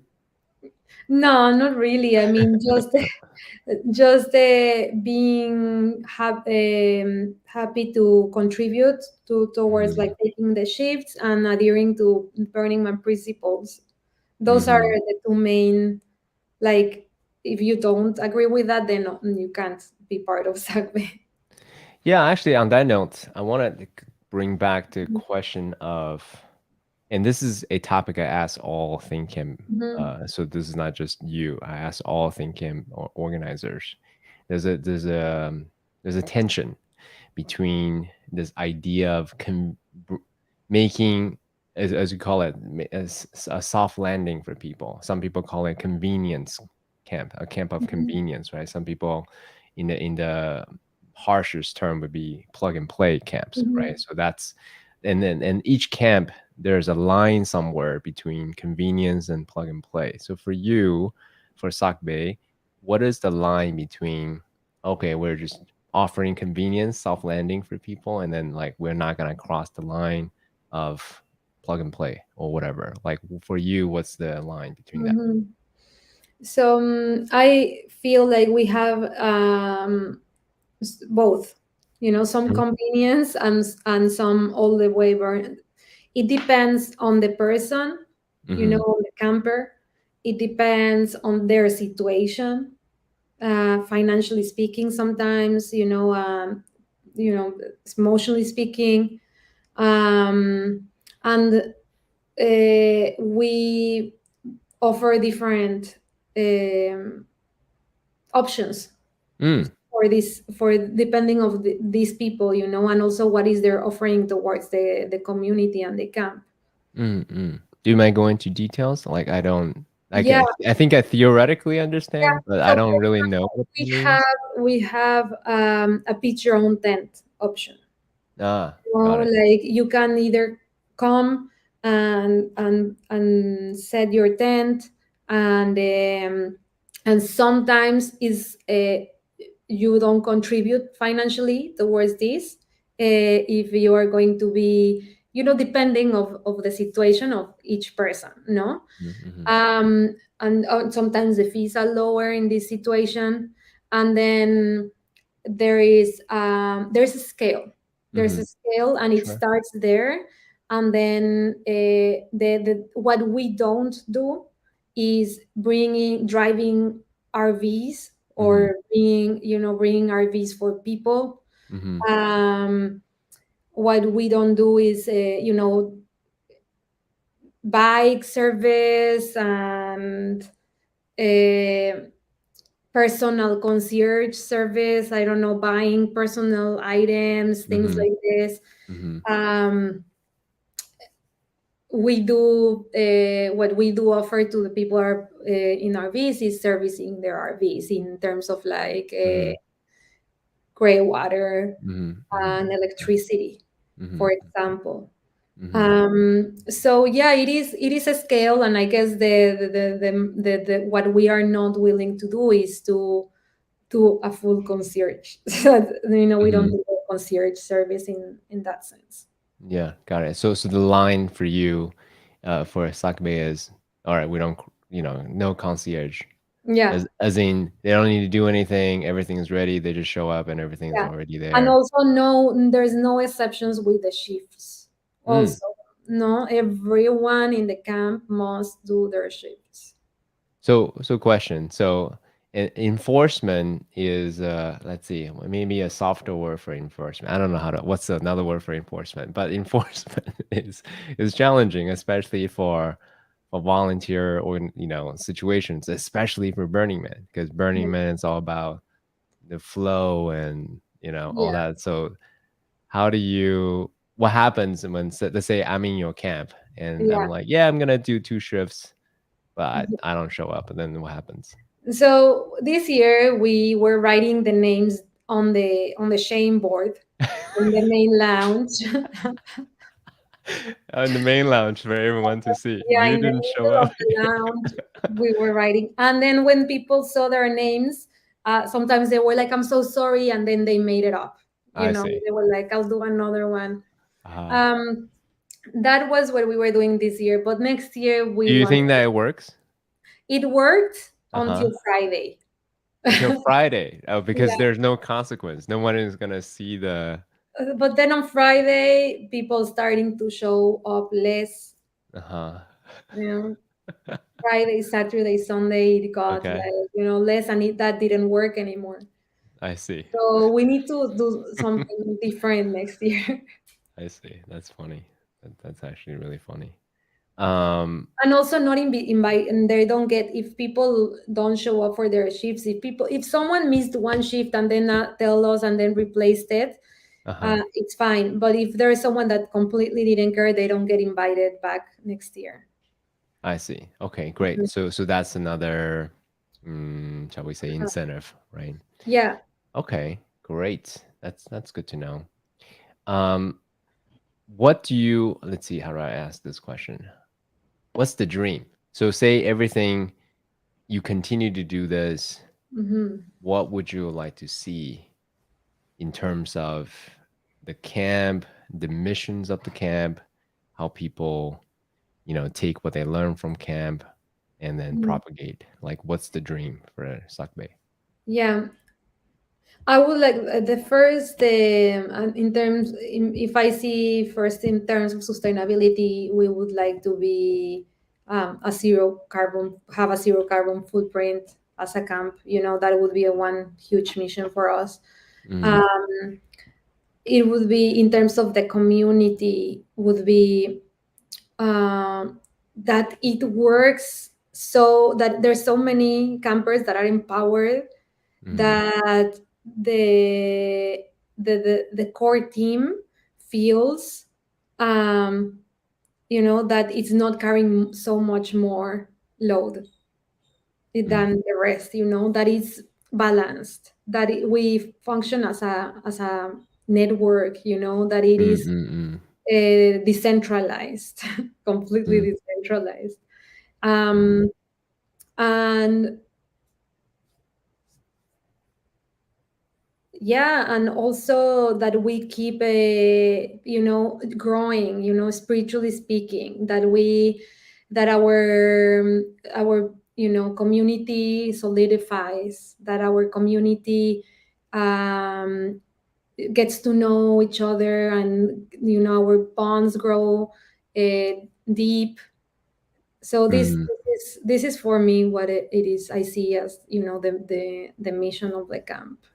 No, not really. I mean, just being happy to contribute to towards like Mm-hmm. taking the shifts and adhering to Burning Man principles. Those are Mm-hmm. the two main, like, if you don't agree with that, then you can't be part of Sacbe. Yeah, actually, on that note, I want to bring back the question of, and this is a topic I ask all Think Camp. Mhm, So this is not just you. I ask all Think Camp organizers. There's a tension between this idea of making, as you call it, as a soft landing for people. Some people call it convenience camp, a camp of mhm, convenience, right? Some people in the harshest term would be plug and play camps, right? mhm, So that's, and each camp there's a line somewhere between convenience and plug and play. So for you, for Sacbe, what is the line between, okay, we're just offering convenience, soft landing for people, and then like we're not gonna cross the line of plug and play or whatever. Like for you, what's the line between that? mhm. So I feel like we have both, some Mhm. convenience and some all the way burn. It depends on the person, Mhm. the camper. It depends on their situation, financially speaking. Sometimes, you know, emotionally speaking, and we offer different options Mm. for depending of these people, and also what is their offering towards the community and the camp. Mm. Mm. Do you mind going into details? Like I don't. Yeah, I think I theoretically yeah. understand, but So I don't really know what that we means. have we have a pitch your own tent option. Ah, got it. Like you can either come and set your tent, and sometimes is you don't contribute financially towards this, if you are going to be, depending of the situation of each person, no. Mm-hmm. And sometimes the fees are lower in this situation, and then there's a scale. There's Mm-hmm. a scale, and it Sure. starts there. And then the what we don't do is driving RVs, Mm-hmm. or bringing RVs for people. Mm-hmm. um what we don't do is bike service and uh, personal concierge service. I don't know, buying personal items, things Mm-hmm. like this. Mm-hmm. um we do what we do offer to the people are in RVs is servicing their RVs in terms of like Mm-hmm. gray water Mm-hmm. Mm-hmm. and electricity, Mm-hmm. for example. Mm-hmm. So yeah, it is a scale, and I guess the what we are not willing to do is to a full concierge. So, we don't Mm-hmm. do a concierge service in that sense. Yeah, got it. So the line for you, for Sacbe is, all right, we don't, no concierge. Yeah, As in they don't need to do anything, everything is ready, they just show up and everything's yeah. already And there. also, no, there's no exceptions with the shifts. Mm. Also, no, everyone in the camp must do their shifts. So question. So enforcement is, let's see, maybe a softer word for enforcement. I don't know what's another word for enforcement, but enforcement is challenging, especially for volunteer or situations, especially for Burning Man, because Burning Man is all about the flow and all Yeah, that. So how do you, what happens when, let's say I'm in your camp and I'm yeah. like, yeah, I'm gonna do 2 shifts, but I don't show up, and then what happens? So this year we were writing the names on the shame board in the main lounge. In the main lounge for everyone to see. Yeah, You in the didn't show middle of up. the lounge, we were writing. And then when people saw their names, sometimes they were like, "I'm so sorry," and then they made it up. I see. They were like, "I'll do another one." Uh, Um, that was what we were doing this year. But next year do we you want, think that it works? It worked Uh-huh. until Friday. Until Friday. Oh, because Yeah. there's no consequence. No one is gonna see the. But then on Friday, people starting to show up less. Uh-huh. You know, Friday, Saturday, Sunday, it got Okay. like, less, and that didn't work anymore. I see. So we need to do something different next year. I see. That's funny. That's actually really funny. Um, And also not invite, and they don't get, if people don't show up for their shifts, if someone missed one shift and then tell us and then replaced it, uh-huh. it's fine. But if there is someone that completely didn't care, they don't get invited back next year. I see. Okay, great. So that's another, shall we say, Uh-huh. incentive, right? Yeah. Okay, great. That's good to know. Um, what do you, let's see, how do I ask this question? What's the dream? So say everything you continue to do this, Hmm. what would you like to see in terms of the camp, the missions of the camp, how people, take what they learn from camp and then propagate? Like, what's the dream for Sacbe? Yeah. I would like the first, in terms, if I see first in terms of sustainability, we would like to be have a zero carbon footprint as a camp. That would be a one huge mission for us. Mm, Um, it would be in terms of the community, would be that it works, so that there's so many campers that are empowered, mm, that the core team feels, um, that it's not carrying so much more load mm, than the rest, that is balanced, that we function as a network, that it mm, is mm, mm, decentralized, completely mm, decentralized. mm, um, and yeah, and also that we keep growing, spiritually speaking, that our community solidifies, that our community um, gets to know each other, and our bonds grow uh, deep. So mm. this is for me what it is I see as, the mission of the camp.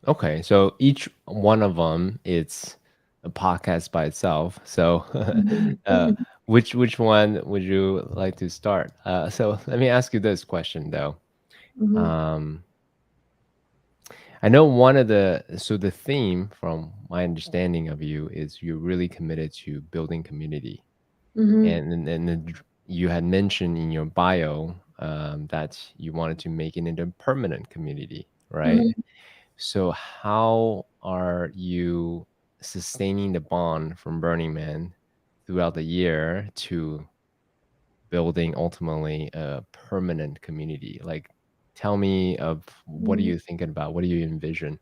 Okay, so each one of them, it's a podcast by itself. So, Mhm. uh, which one would you like to start? So let me ask you this question though. Mhm. Um, I know one of the theme from my understanding of you is you're really committed to building community, Mhm. and you had mentioned in your bio that you wanted to make it into a permanent community, right? Mhm. So how are you sustaining the bond from Burning Man throughout the year to building ultimately a permanent community? Like, tell me of what are Mhm. you thinking about? What do you envision?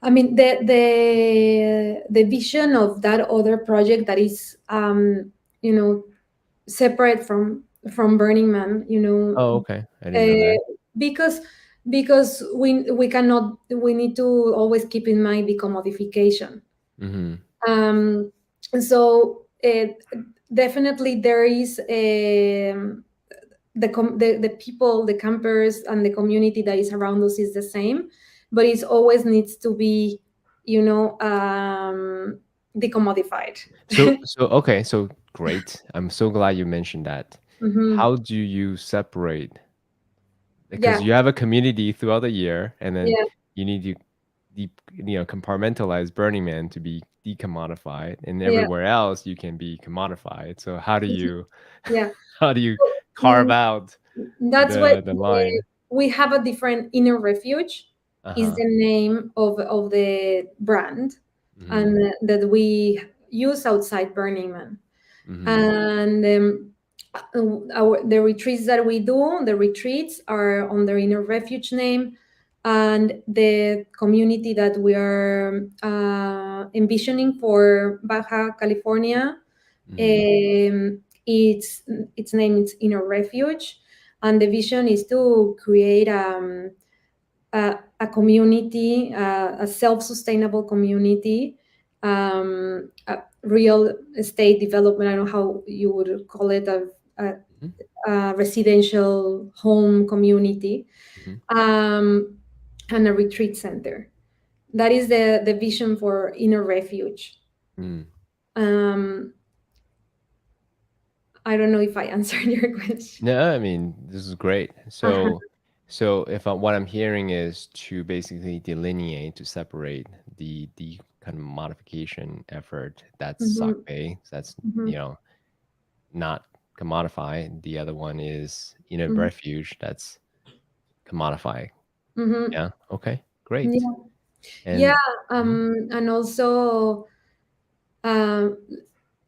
I mean, the vision of that other project that is, you know separate from Burning Man, Oh, okay. I didn't know that. uh, because we need to always keep in mind the commodification. Mhm. Um, so definitely there is, the people, the campers, and the community that is around us is the same, but it always needs to be, decommodified. So okay, so great. I'm so glad you mentioned that. Hmm. How do you separate, because Yeah, you have a community throughout the year, and then yeah, you need to compartmentalize Burning Man to be decommodified, and yeah, everywhere else you can be commodified. So how do you yeah. how do you carve Mm, out that's what the line? we have a different inner refuge is Uh-huh. the name of the brand, Mhm. and that we use outside Burning Man. Mhm. And the retreats that we do, the retreats are on the inner refuge name, and the community that we are envisioning for Baja California, Mhm. its name is inner refuge. and the vision is to create a community, a self-sustainable community, a real estate development. I don't know how you would call it, a, Mhm, a residential home community, mhm, um, and a retreat center. That is the vision for Inner Refuge. mm. Um, I don't know if I answered your question. No, I mean, this is great. Uh-huh. So if what I'm hearing is to basically delineate, to separate the kind of modification effort that's Mhm, Sacbe, that's, mhm, you know, not commodify. The other one is, you know, mhm, refuge, that's commodify. mhm. Yeah. Okay. Great. Yeah, yeah, And mhm, and also um,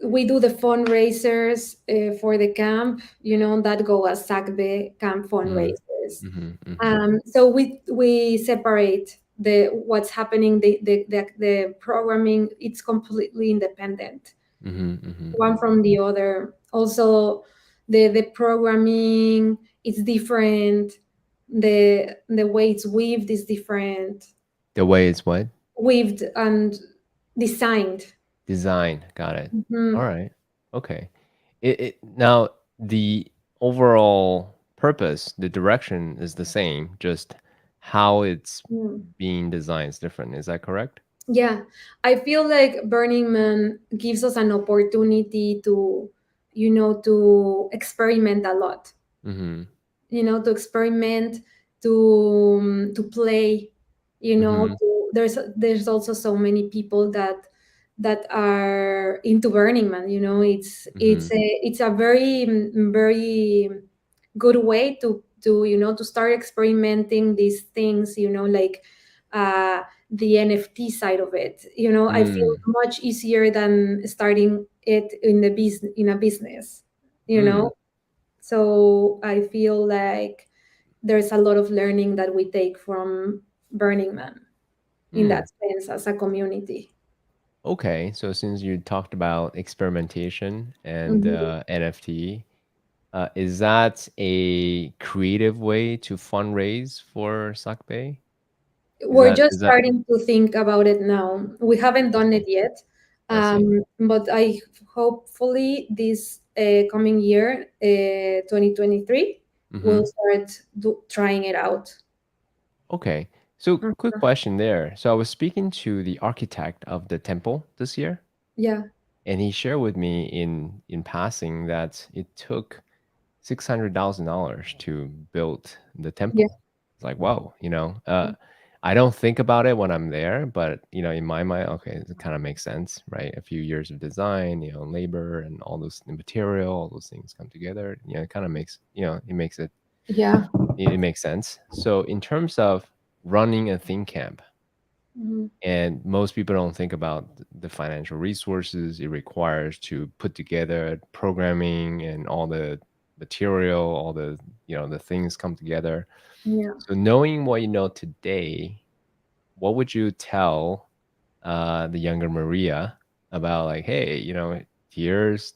we do the fundraisers for the camp, that go as Sacbe camp mm, fundraisers. mhm, mhm, So we separate the what's happening, the programming. It's completely independent, mhm, mhm, one from the other. Also, the programming is different. The way it's weaved is different, the way it's what? weaved and designed. Design. Got it. All Mhm. right. Okay. It now the overall purpose, the direction is the same, just how it's Mm. being designed is different. Is that correct? Yeah, I feel like Burning Man gives us an opportunity to experiment a lot, Mm-hmm. to experiment, to play, Mm-hmm. there's also so many people that are into Burning Man. Mm-hmm. It's a very, very good way to start experimenting these things, like the NFT side of it. I feel Mm. much easier than starting it in a business, you Mm. know so I feel like there's a lot of learning that we take from Burning Man in that Mm. sense as a community. Okay. So since you talked about experimentation and Mhm. NFT, is that a creative way to fundraise for Sakbe? Is We're that just is that starting to think about it now. We haven't I done it see. yet, I see. but I hopefully this coming year, 2023, we'll Mm-hmm. start trying it out. Okay. So quick Uh-huh. question there. So I was speaking to the architect of the temple this year, Yeah, and he shared with me in passing that it took $600,000 to build the yeah, temple. It's like, whoa, I don't think about it when I'm there, but in my mind, okay, it kind of makes sense, right? A few years of design, labor and all those the material, all those things come together. It kind of makes, it makes yeah. it makes sense. So in terms of running a think camp, Mhm. and most people don't think about the financial resources it requires to put together programming and all the material, all the things come together. Yeah. So knowing what you know today, what would you tell the younger Maria about, like, hey, here's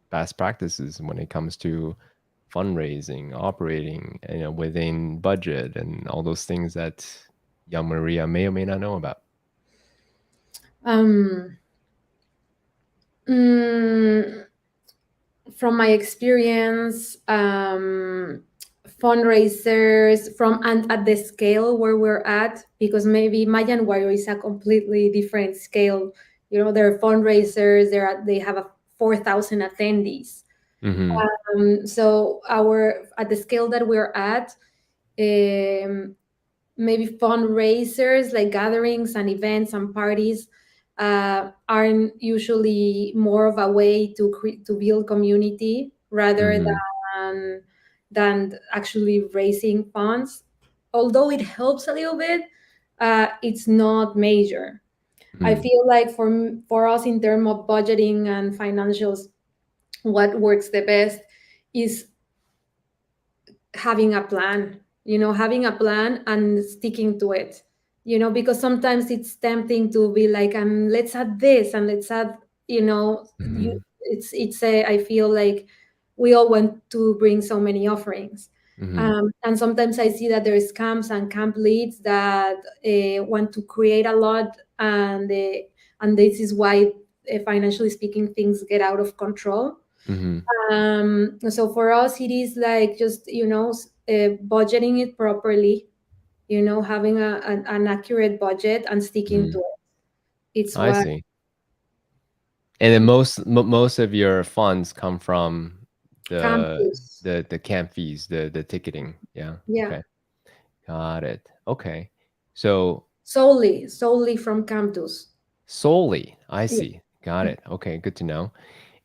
best practices when it comes to fundraising, operating, within budget and all those things that young Maria may or may not know about. Um, mm, from my experience, fundraisers and at the scale where we're at, because maybe Mayan Warrior is a completely different scale. They're fundraisers. They have 4,000 attendees. Mm-hmm. So our at the scale that we're at, um, maybe fundraisers like gatherings and events and parties are usually more of a way to build community rather Mm-hmm. than actually raising funds. Although it helps a little bit, it's not major. I Mm-hmm. feel like for us in terms of budgeting and financials, what works the best is having a plan and sticking to it, because sometimes it's tempting to be like, let's add this and let's add, Mm-hmm. I feel like we all want to bring so many offerings. Mm-hmm. And sometimes I see that there's camps and camp leads that want to create a lot, and this is why, financially speaking, things get out of control. Mm-hmm. So for us, it is like just, budgeting it properly, having an accurate budget and sticking Mm-hmm. to it. It's I what. see. And then most of your funds come from the Campus. the camp fees, the ticketing. Yeah. Yeah. Okay. Got it. Okay. So Solely from campus. solely, I Yeah. see. Got it. Okay, good to know.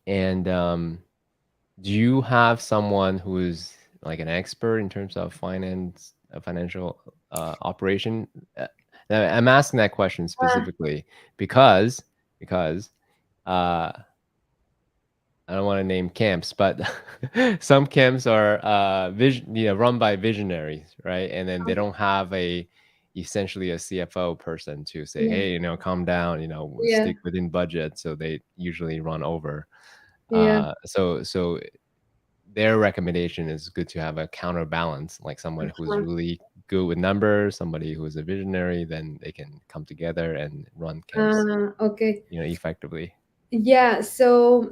And do you have someone who is like an expert in terms of finance, financial operation? Now, I'm asking that question Ah, specifically because because uh, I don't want to name camps, but some camps are run by visionaries, right? And then they okay. don't have a essentially a CFO person to say, Yeah. hey, calm down, Yeah. stick within budget. So they usually run over. Yeah. So their recommendation is good to have a counterbalance, like someone who's Uh, really good with numbers, somebody who is a visionary, then they can come together and run camps, okay. effectively. Yeah. So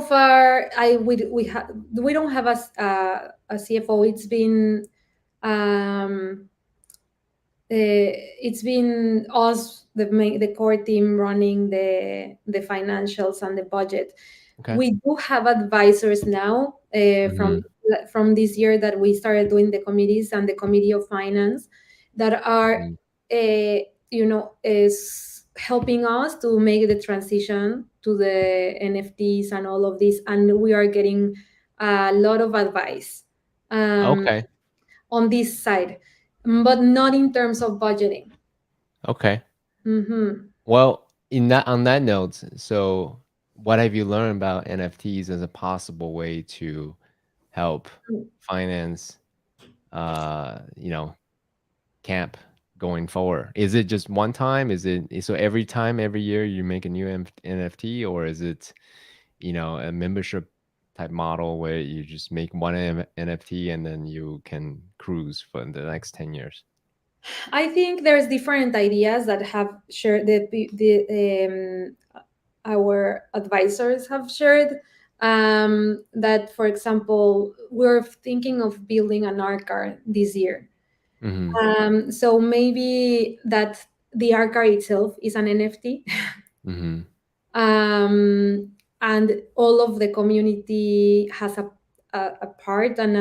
far, we don't have a CFO. It's been us, the core team, running the financials and the budget. Okay. We do have advisors now, Hmm. from this year, that we started doing the committees and the committee of finance, that are, Hmm. is helping us to make the transition to the NFTs and all of this, and we are getting a lot of advice, um, Okay. on this side, but not in terms of budgeting. Okay. Mm-hmm. Well, in that on that note, so what have you learned about NFTs as a possible way to help finance, you know, camp going forward? Is it just one time? Is it so every time, every year you make a new NFT, or is it, a membership type model where you just make one NFT and then you can cruise for the next 10 years? I think there's different ideas that have shared, our advisors have shared. That, for example, we're thinking of building an art card this year. Mm-hmm. So maybe that the art card itself is an NFT, Mm-hmm. and all of the community has a part and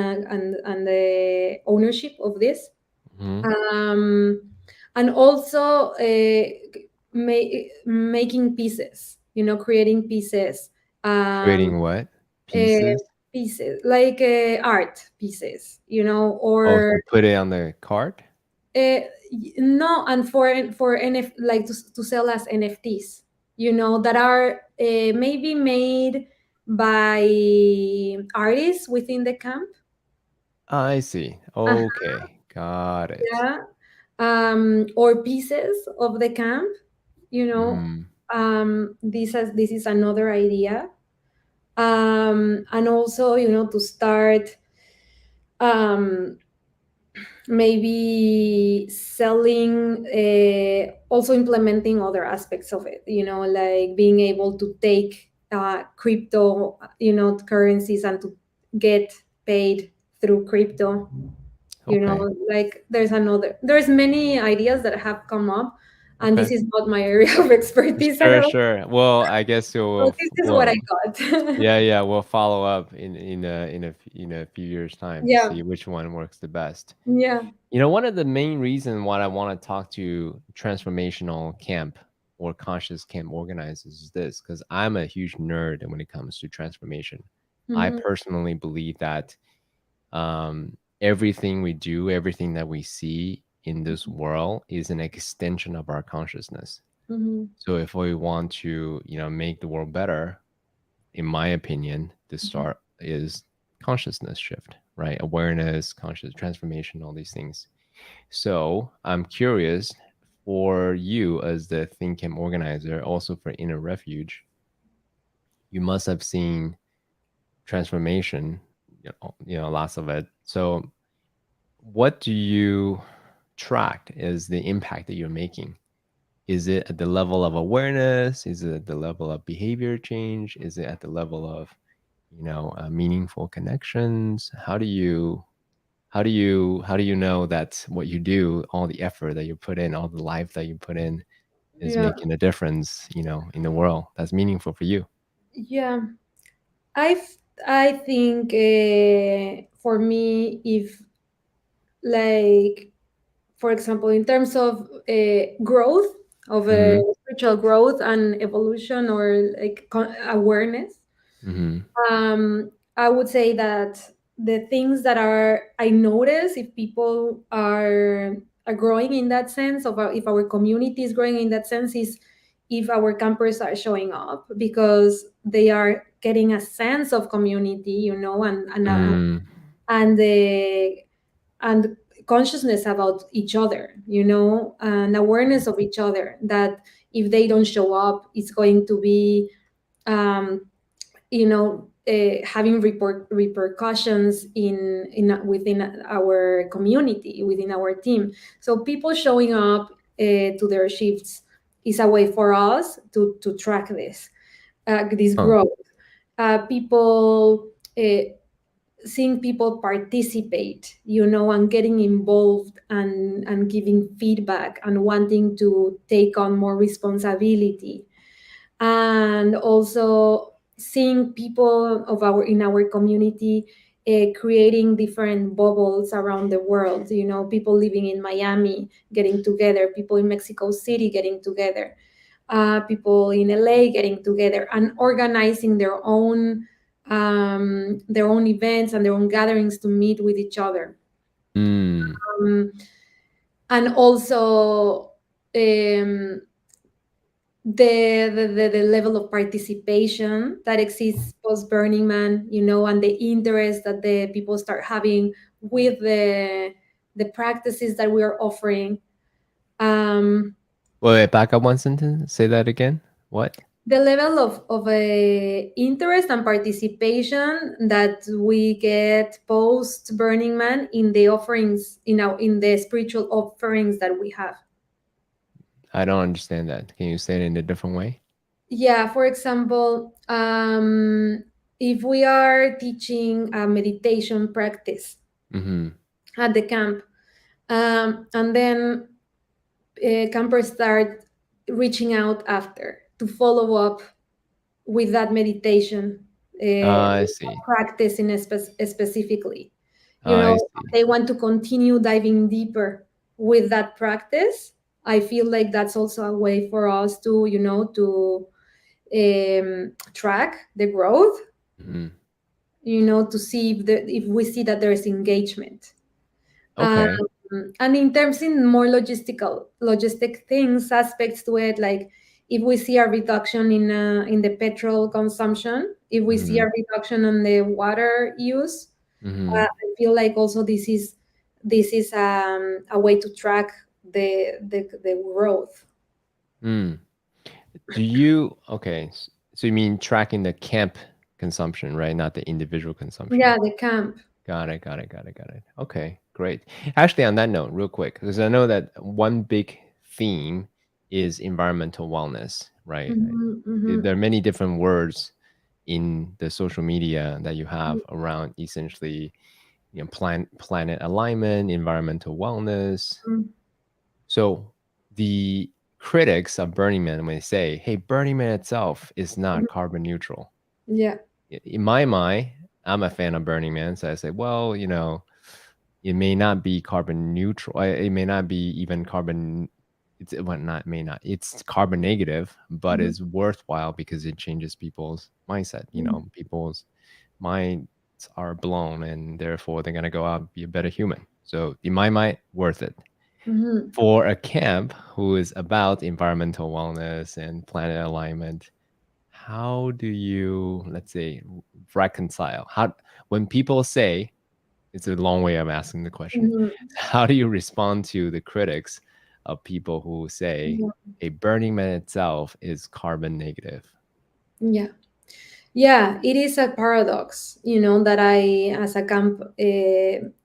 the ownership of this. Mm-hmm. um, and also, making pieces, creating pieces, um, Creating what? uh, Pieces? pieces like, art pieces, Oh, or, to put it on the card? no, and for like to sell as NFTs, that are, maybe made by artists within the camp. I see. Okay. Got it. Yeah. Or pieces of the camp, you know Mhm. this is another idea. And also, to start, um maybe selling, also implementing other aspects of it, like being able to take, crypto, currencies, and to get paid through crypto. Okay. Like, there's many ideas that have come up, and this Okay. is not my area of expertise at Sure, all. sure. Well, I guess So this is what I got. yeah, yeah, we'll follow up in a few years time to Yeah. see which one works the best. Yeah. One of the main reasons why I want to talk to transformational camp or conscious camp organizers is this, because I'm a huge nerd when it comes to transformation. I Hmm. personally believe that everything we do, everything that we see in this world is an extension of our consciousness. Hmm. So if we want to, make the world better, in my opinion, the start is consciousness shift, right? Awareness, conscious transformation, all these things. So I'm curious for you as the Think Camp organizer, also for Inner Refuge, you must have seen transformation, lots of it. So what do you track is the impact that you're making? Is it at the level of awareness? Is it at the level of behavior change? Is it at the level of, meaningful connections? How do you know that what you do, all the effort that you put in, all the life that you put in, is Yeah, making a difference, in the world that's meaningful for you? yeah. I I think for me, if like for example, in terms of growth, of Mm-hmm. spiritual growth and evolution, or like awareness, Mm-hmm. I would say that the things that are I notice, if people are growing in that sense, if our community is growing in that sense, is if our campers are showing up because they are getting a sense of community, Mm. and the and consciousness about each other, and awareness of each other, that if they don't show up, it's going to be having repercussions in within our community, within our team. So people showing up to their shifts is a way for us to track this Huh. growth. People seeing people participate, and getting involved, and giving feedback, and wanting to take on more responsibility, and also seeing people in our community creating different bubbles around the world, people living in Miami getting together, people in Mexico City getting together, people in LA getting together and organizing their own events and their own gatherings to meet with each other. Mm. um, and also um, the level of participation that exists post Burning Man, and the interest that the people start having with the practices that we are offering. Um, Wait, back up one sentence. Say that again. What? the level of interest and participation that we get post Burning Man in the offerings, in the spiritual offerings that we have. I don't understand that. Can you say it in a different way? Yeah, for example, if we are teaching a meditation practice Mm-hmm. at the camp, and then campers start reaching out after to follow up with that meditation I with that see. practice specifically, I see. they want to continue diving deeper with that practice. I feel like that's also a way for us to track the growth, Mm-hmm. to see if we see that there is engagement. Um, Okay. and in terms in more logistic things, aspects to it, like if we see a reduction in the petrol consumption, if we see Mm-hmm. a reduction in the water use, Mm-hmm. I feel like also this is a way to track the growth. Mm. Do you okay? So you mean tracking the camp consumption, right? Not the individual consumption. Yeah, the camp. Got it. Got it. Got it. Got it. Okay, great. Actually, on that note, real quick, because I know that one big theme is environmental wellness, right? Hmm, hmm, There are many different words in the social media that you have around essentially, planet alignment, environmental wellness. So the critics of Burning Man, when they say, "Hey, Burning Man itself is not carbon neutral," yeah. in my mind, I'm a fan of Burning Man, so I say, well, it may not be carbon neutral. It may not be even carbon. It's well, not may not. It's carbon negative, but Mhm, it's worthwhile because it changes people's mindset. mhm, People's minds are blown, and therefore they're gonna go out and be a better human. So in my mind, worth it. mhm, For a camp who is about environmental wellness and planet alignment, how do you, let's say, reconcile? How when people say, it's a long way of asking the question. mhm. How do you respond to the critics of people who say Yeah. a Burning Man itself is carbon negative? Yeah. Yeah, it is a paradox, that I, as a camp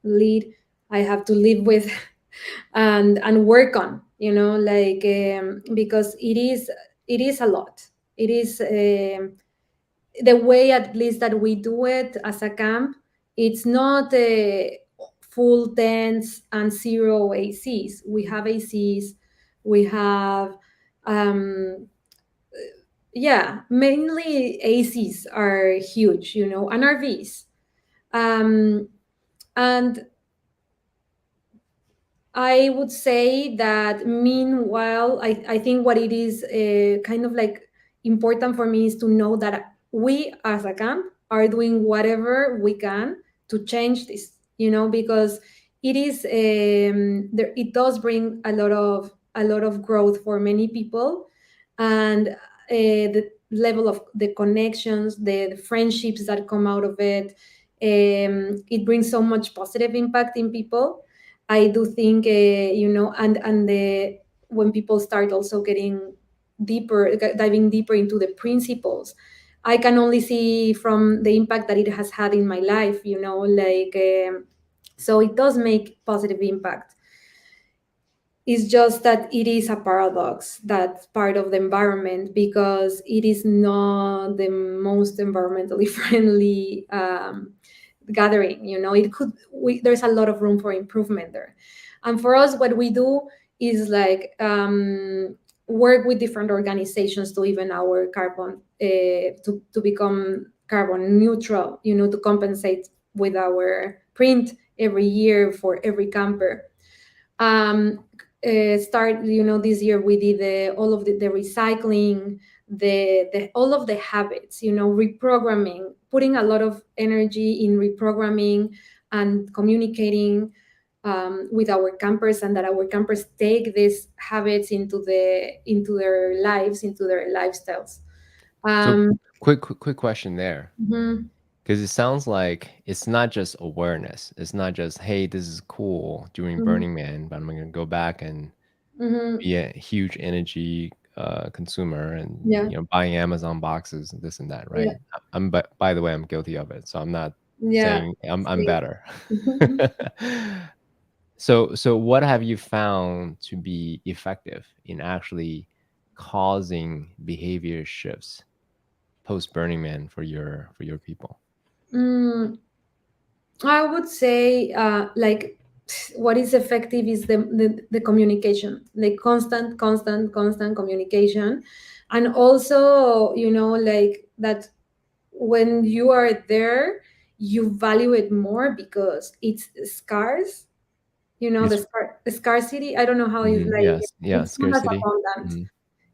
lead, I have to live with and work on, like, because it is a lot. It is, the way, at least, that we do it as a camp. It's not full tents and zero ACs. We have ACs. We have, um, yeah, mainly ACs are huge, and RVs. Um, and I would say that, meanwhile, I think what it is, kind of like important for me, is to know that we, as a camp, are doing whatever we can to change this, because it does bring a lot of growth for many people. And the level of the connections, the friendships that come out of it, it brings so much positive impact in people. I do think, and when people start also getting deeper, diving deeper into the principles, I can only see from the impact that it has had in my life, like, so it does make positive impact. It's just that it is a paradox, that part of the environment, because it is not the most environmentally friendly gathering. There's a lot of room for improvement there. And for us, what we do is, like, work with different organizations to even our carbon, to become carbon neutral, to compensate with our print every year for every camper. Start This year we did all of the recycling, the all of the habits, reprogramming, putting a lot of energy in reprogramming and communicating, with our campers, and that our campers take these habits into their lives, into their lifestyles. So um, quick question there. mhm, Because it sounds like it's not just awareness. It's not just, hey, this is cool during mhm, Burning Man, but I'm going to go back and mhm, be a huge energy consumer and yeah, buying Amazon boxes and this and that, yeah, right? I'm but by the way, I'm guilty of it, so I'm not yeah. saying I'm Same. better. So what have you found to be effective in actually causing behavior shifts post Burning Man for your people? Mm, I would say, like, what is effective is the communication, like constant, constant, constant communication. And also, like that, when you are there, you value it more because it's scarce. It's The scarcity. I don't know how it's like. yes, yeah, It's not as scarcity. abundant. Hmm.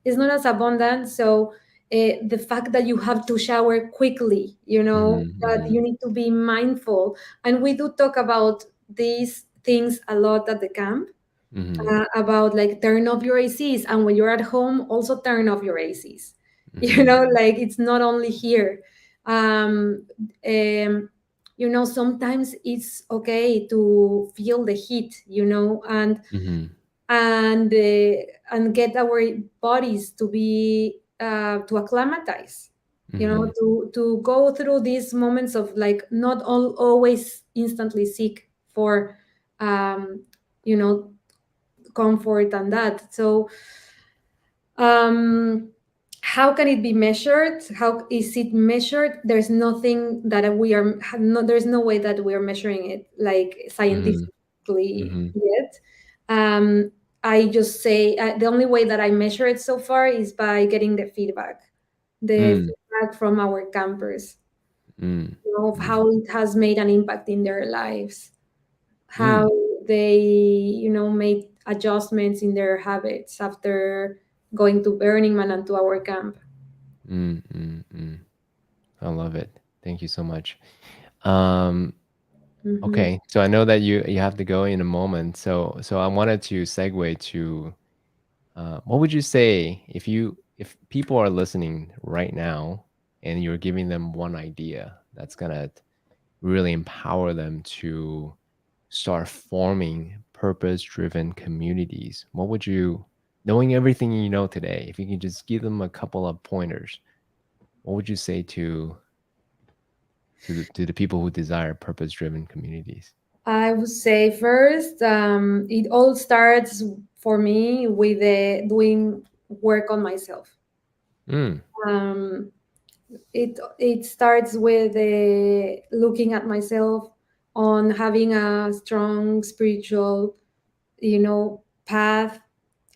It's not as abundant. So, the fact that you have to shower quickly, Hmm. that Hmm. you need to be mindful. And we do talk about these things a lot at the camp, Hmm. about, like, turn off your ACs. And when you're at home, also turn off your ACs. Hmm. Like, it's not only here. Um, um, Sometimes it's okay to feel the heat, Hmm. and get our bodies to be, to acclimatize, Hmm. to go through these moments of, like, not always instantly seek for, um, you know comfort and that. So, um, how can it be measured? How is it measured? There's nothing that we are no, there's no way that we are measuring it, like, Hmm. scientifically Hmm. yet. um, I just say, the only way that I measure it so far is by getting the Mm. feedback from our campers, Mm. of Mm. how it has made an impact in their lives, how Mm. they, made adjustments in their habits after going to Burning Man and to our camp. Mm. Mm. Mm. I love it. Thank you so much. Um, Hmm. okay, so I know that you have to go in a moment. So I wanted to segue to what would you say if people are listening right now and you're giving them one idea that's gonna really empower them to start forming purpose-driven communities? What would you, knowing everything you know today, if you could just give them a couple of pointers, what would you say to to the people who desire purpose-driven communities? I would say first, it all starts for me with doing work on myself. Mm, Um, it starts with looking at myself, on having a strong spiritual, path.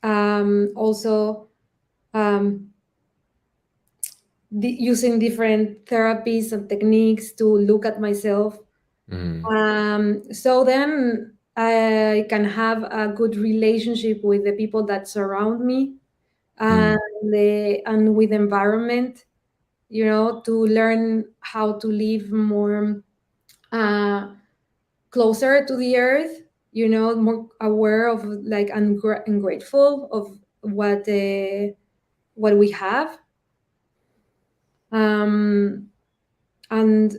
Also, um, using different therapies and techniques to look at myself. mm, So then I can have a good relationship with the people that surround me, and mm, and with environment, to learn how to live more uh, closer to the earth, more aware of, like, and grateful of what we have. um, and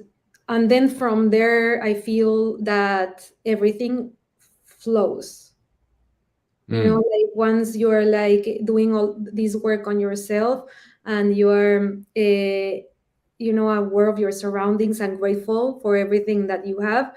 and then from there I feel that everything flows. mm, Like, once you're like doing all this work on yourself, and you're aware of your surroundings and grateful for everything that you have,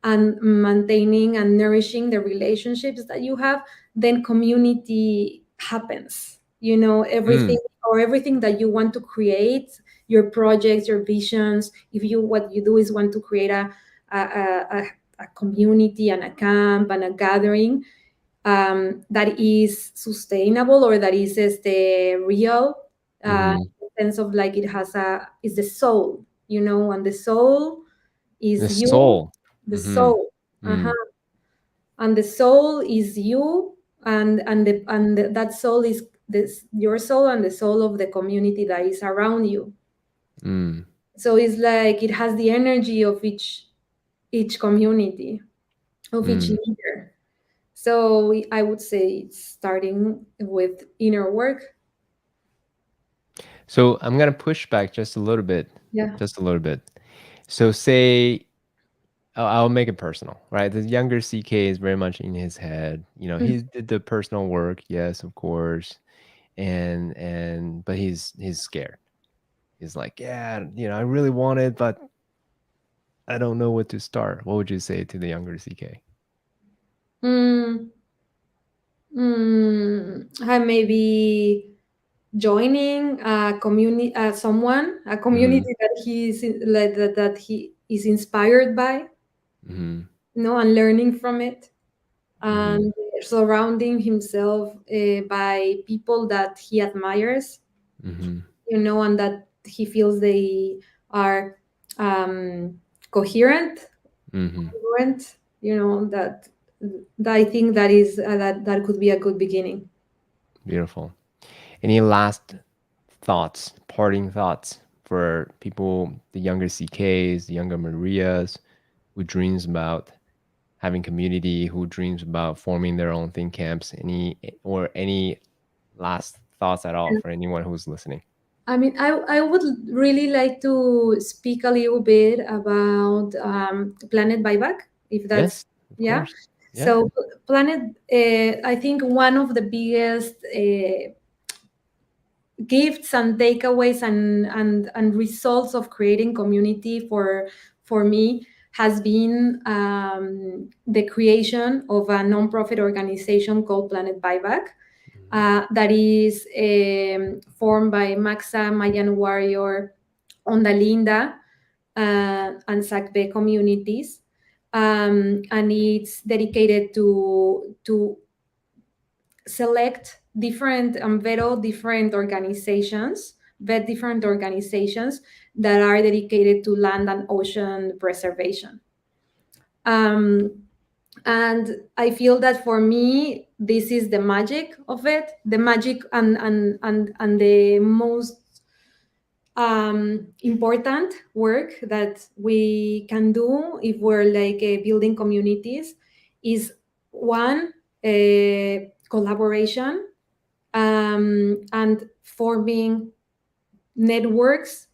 and maintaining and nourishing the relationships that you have, then community happens. Everything, mm, or everything that you want to create, your projects, your visions. If you what you do is want to create a, a, a a community and a camp and a gathering, that is sustainable, or that is real, mm. in the sense of, like, it has a is the soul, and the soul The is you. soul. The Mm-hmm. soul. Uh-huh. Mm, And the soul is you, that soul is your soul, and the soul of the community that is around you. mm, So it's like it has the energy of each community, of each mm. leader. So I would say it's starting with inner work. So I'm gonna push back just a little bit, Yeah. just a little bit. So say I'll make it personal, right? The younger CK is very much in his head. You know, he did the personal work, yes, of course, and but he's scared. He's like, yeah, you know, I really want it, but I don't know what to start. What would you say to the younger CK? Mm, I maybe joining a community, a Mm-hmm. community that like that he is inspired by, Mm-hmm. and learning from it, Mm-hmm. and surrounding himself by people that he admires, Mm-hmm. and that he feels they are um, coherent, Mm-hmm. congruent, that I think that is that could be a good beginning. Beautiful. Any last thoughts, parting thoughts for people, the younger CKs, the younger Marias, who dreams about having community, who dreams about forming their own think camps? Any last thoughts at all for anyone who's listening? I mean, I would really like to speak a little bit about planet buyback, if that's, Yes, of yeah. course. Yeah. So planet, I think one of the biggest gifts and takeaways and results of creating community for me has been the creation of a nonprofit organization called Planet Buyback, that is formed by Maxa, Mayan Warrior, Onda Linda, and Sacbe communities. And it's dedicated to select different vet different organizations that are dedicated to land and ocean preservation. Um, and I feel that for me, this is the magic of it, the magic and the most important work that we can do if we're like building communities is one, collaboration, and forming networks,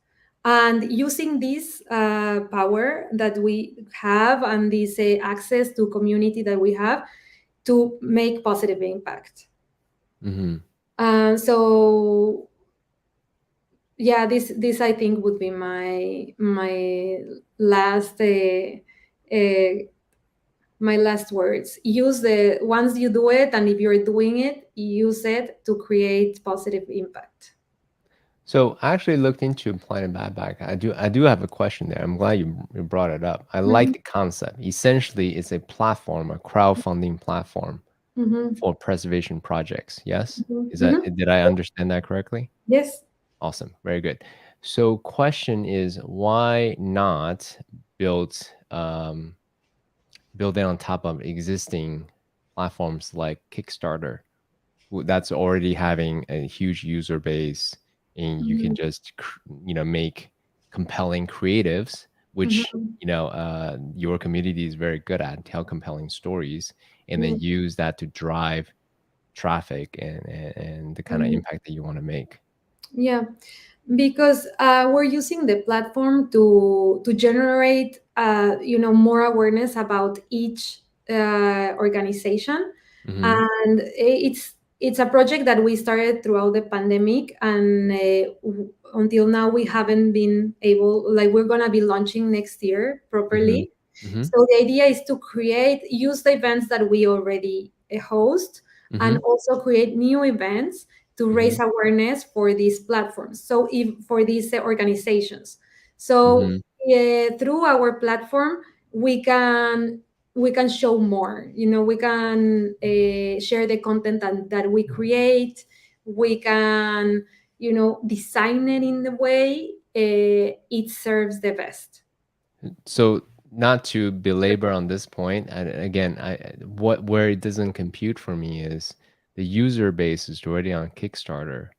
and using this power that we have, and this access to community that we have, to make positive impact. Mm-hmm. So yeah, this I think would be my last uh, my last words. Use the once you do it, and if you're doing it, use it to create positive impact. So I actually looked into Planet Backpack. I do have a question there. I'm glad you brought it up. I like Mm-hmm. the concept. Essentially, it's a platform, a crowdfunding platform Mm-hmm. for preservation projects. Yes? Is Mm-hmm. that Mm-hmm. did I understand that correctly? Yes. Awesome. Very good. So question is why not build build it on top of existing platforms like Kickstarter that's already having a huge user base and you can Mm-hmm. just make compelling creatives which Mm-hmm. your community is very good at tell compelling stories and then use that to drive traffic and the kind of Mm-hmm. impact that you want to make. Yeah, because we're using the platform to generate more awareness about each organization, Hmm. and it's a project that we started throughout the pandemic, and until now we haven't been able, like, we're gonna be launching next year Hmm. properly. Hmm. So the idea is to use the events that we already host, and Hmm. also create new events to raise Hmm. awareness for these platforms. So if for these organizations, so Hmm. through our platform, we can we can show more. We can share the content that we create. We can design it in the way it serves the best. So not to belabor on this point, and again, what where it doesn't compute for me is the user base is already on Kickstarter.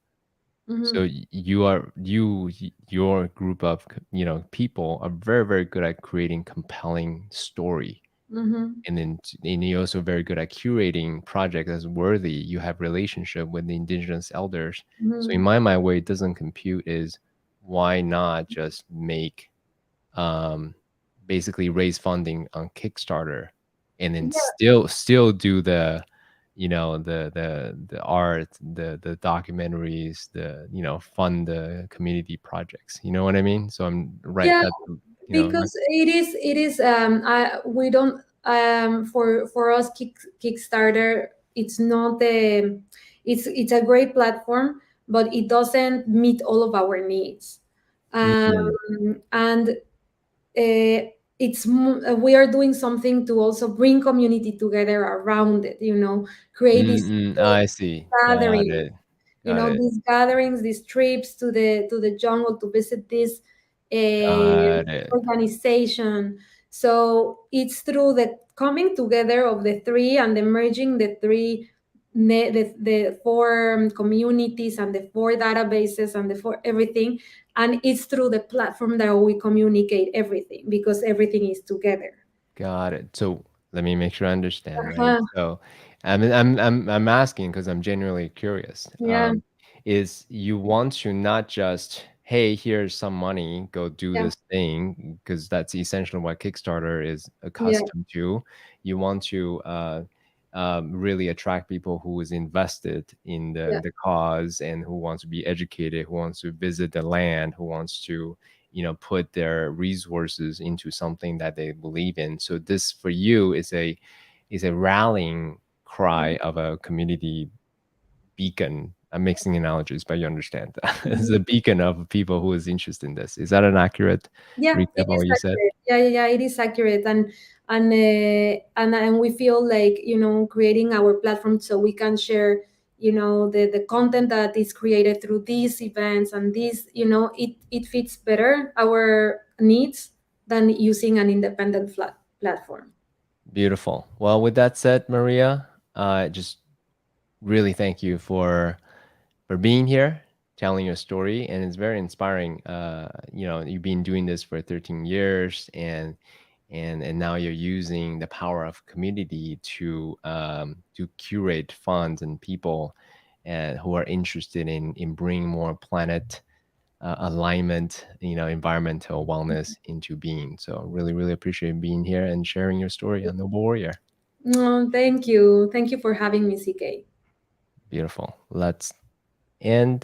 So Hmm. your group of people are very very good at creating compelling story, Hmm. and you're also very good at curating projects as worthy. You have relationship with the indigenous elders. So in Hmm. my mind, where it doesn't compute is why not just make um, basically raise funding on Kickstarter, and then Yeah, still do the the art, the documentaries, fund the community projects. You know what I mean? So I'm right. yeah, That my, because it is we don't for us Kickstarter, it's not the it's a great platform, but it doesn't meet all of our needs. mm, And we are doing something to also bring community together around it, create these I see. Got gatherings, it. Got it. these gatherings, these trips to the jungle to visit this Got it. organization. So it's through the coming together of the three and the merging the three, the four communities and the four databases and the four everything, and it's through the platform that we communicate everything because everything is together. Got it. So let me make sure I understand, right? Uh-huh. So I'm asking because I'm genuinely curious. Yeah, Is you want to not just, hey, here's some money, go do yeah, this thing, because that's essentially what Kickstarter is yeah, accustomed to. You want to really attract people who is invested in yeah. the cause and who wants to be educated, who wants to visit the land, who wants to put their resources into something that they believe in. So this for you is a rallying cry of a community beacon. I'm mixing analogies, but you understand that. It's Mhm. a beacon of people who is interested in this. Is that an accurate Yeah, recap it of is what you said? accurate. Yeah, yeah, yeah, it is accurate, and we feel like creating our platform so we can share the content that is created through these events, and this it fits better our needs than using an independent flat platform. Beautiful. Well, with that said, Maria, just really thank you for being here, telling your story, and it's very inspiring. You've been doing this for 13 years, and now you're using the power of community to curate funds and people and who are interested in bringing more planet alignment, environmental wellness into being. So really, really appreciate being here and sharing your story on Noble Warrior. No, thank you for having me, CK. Beautiful. Let's end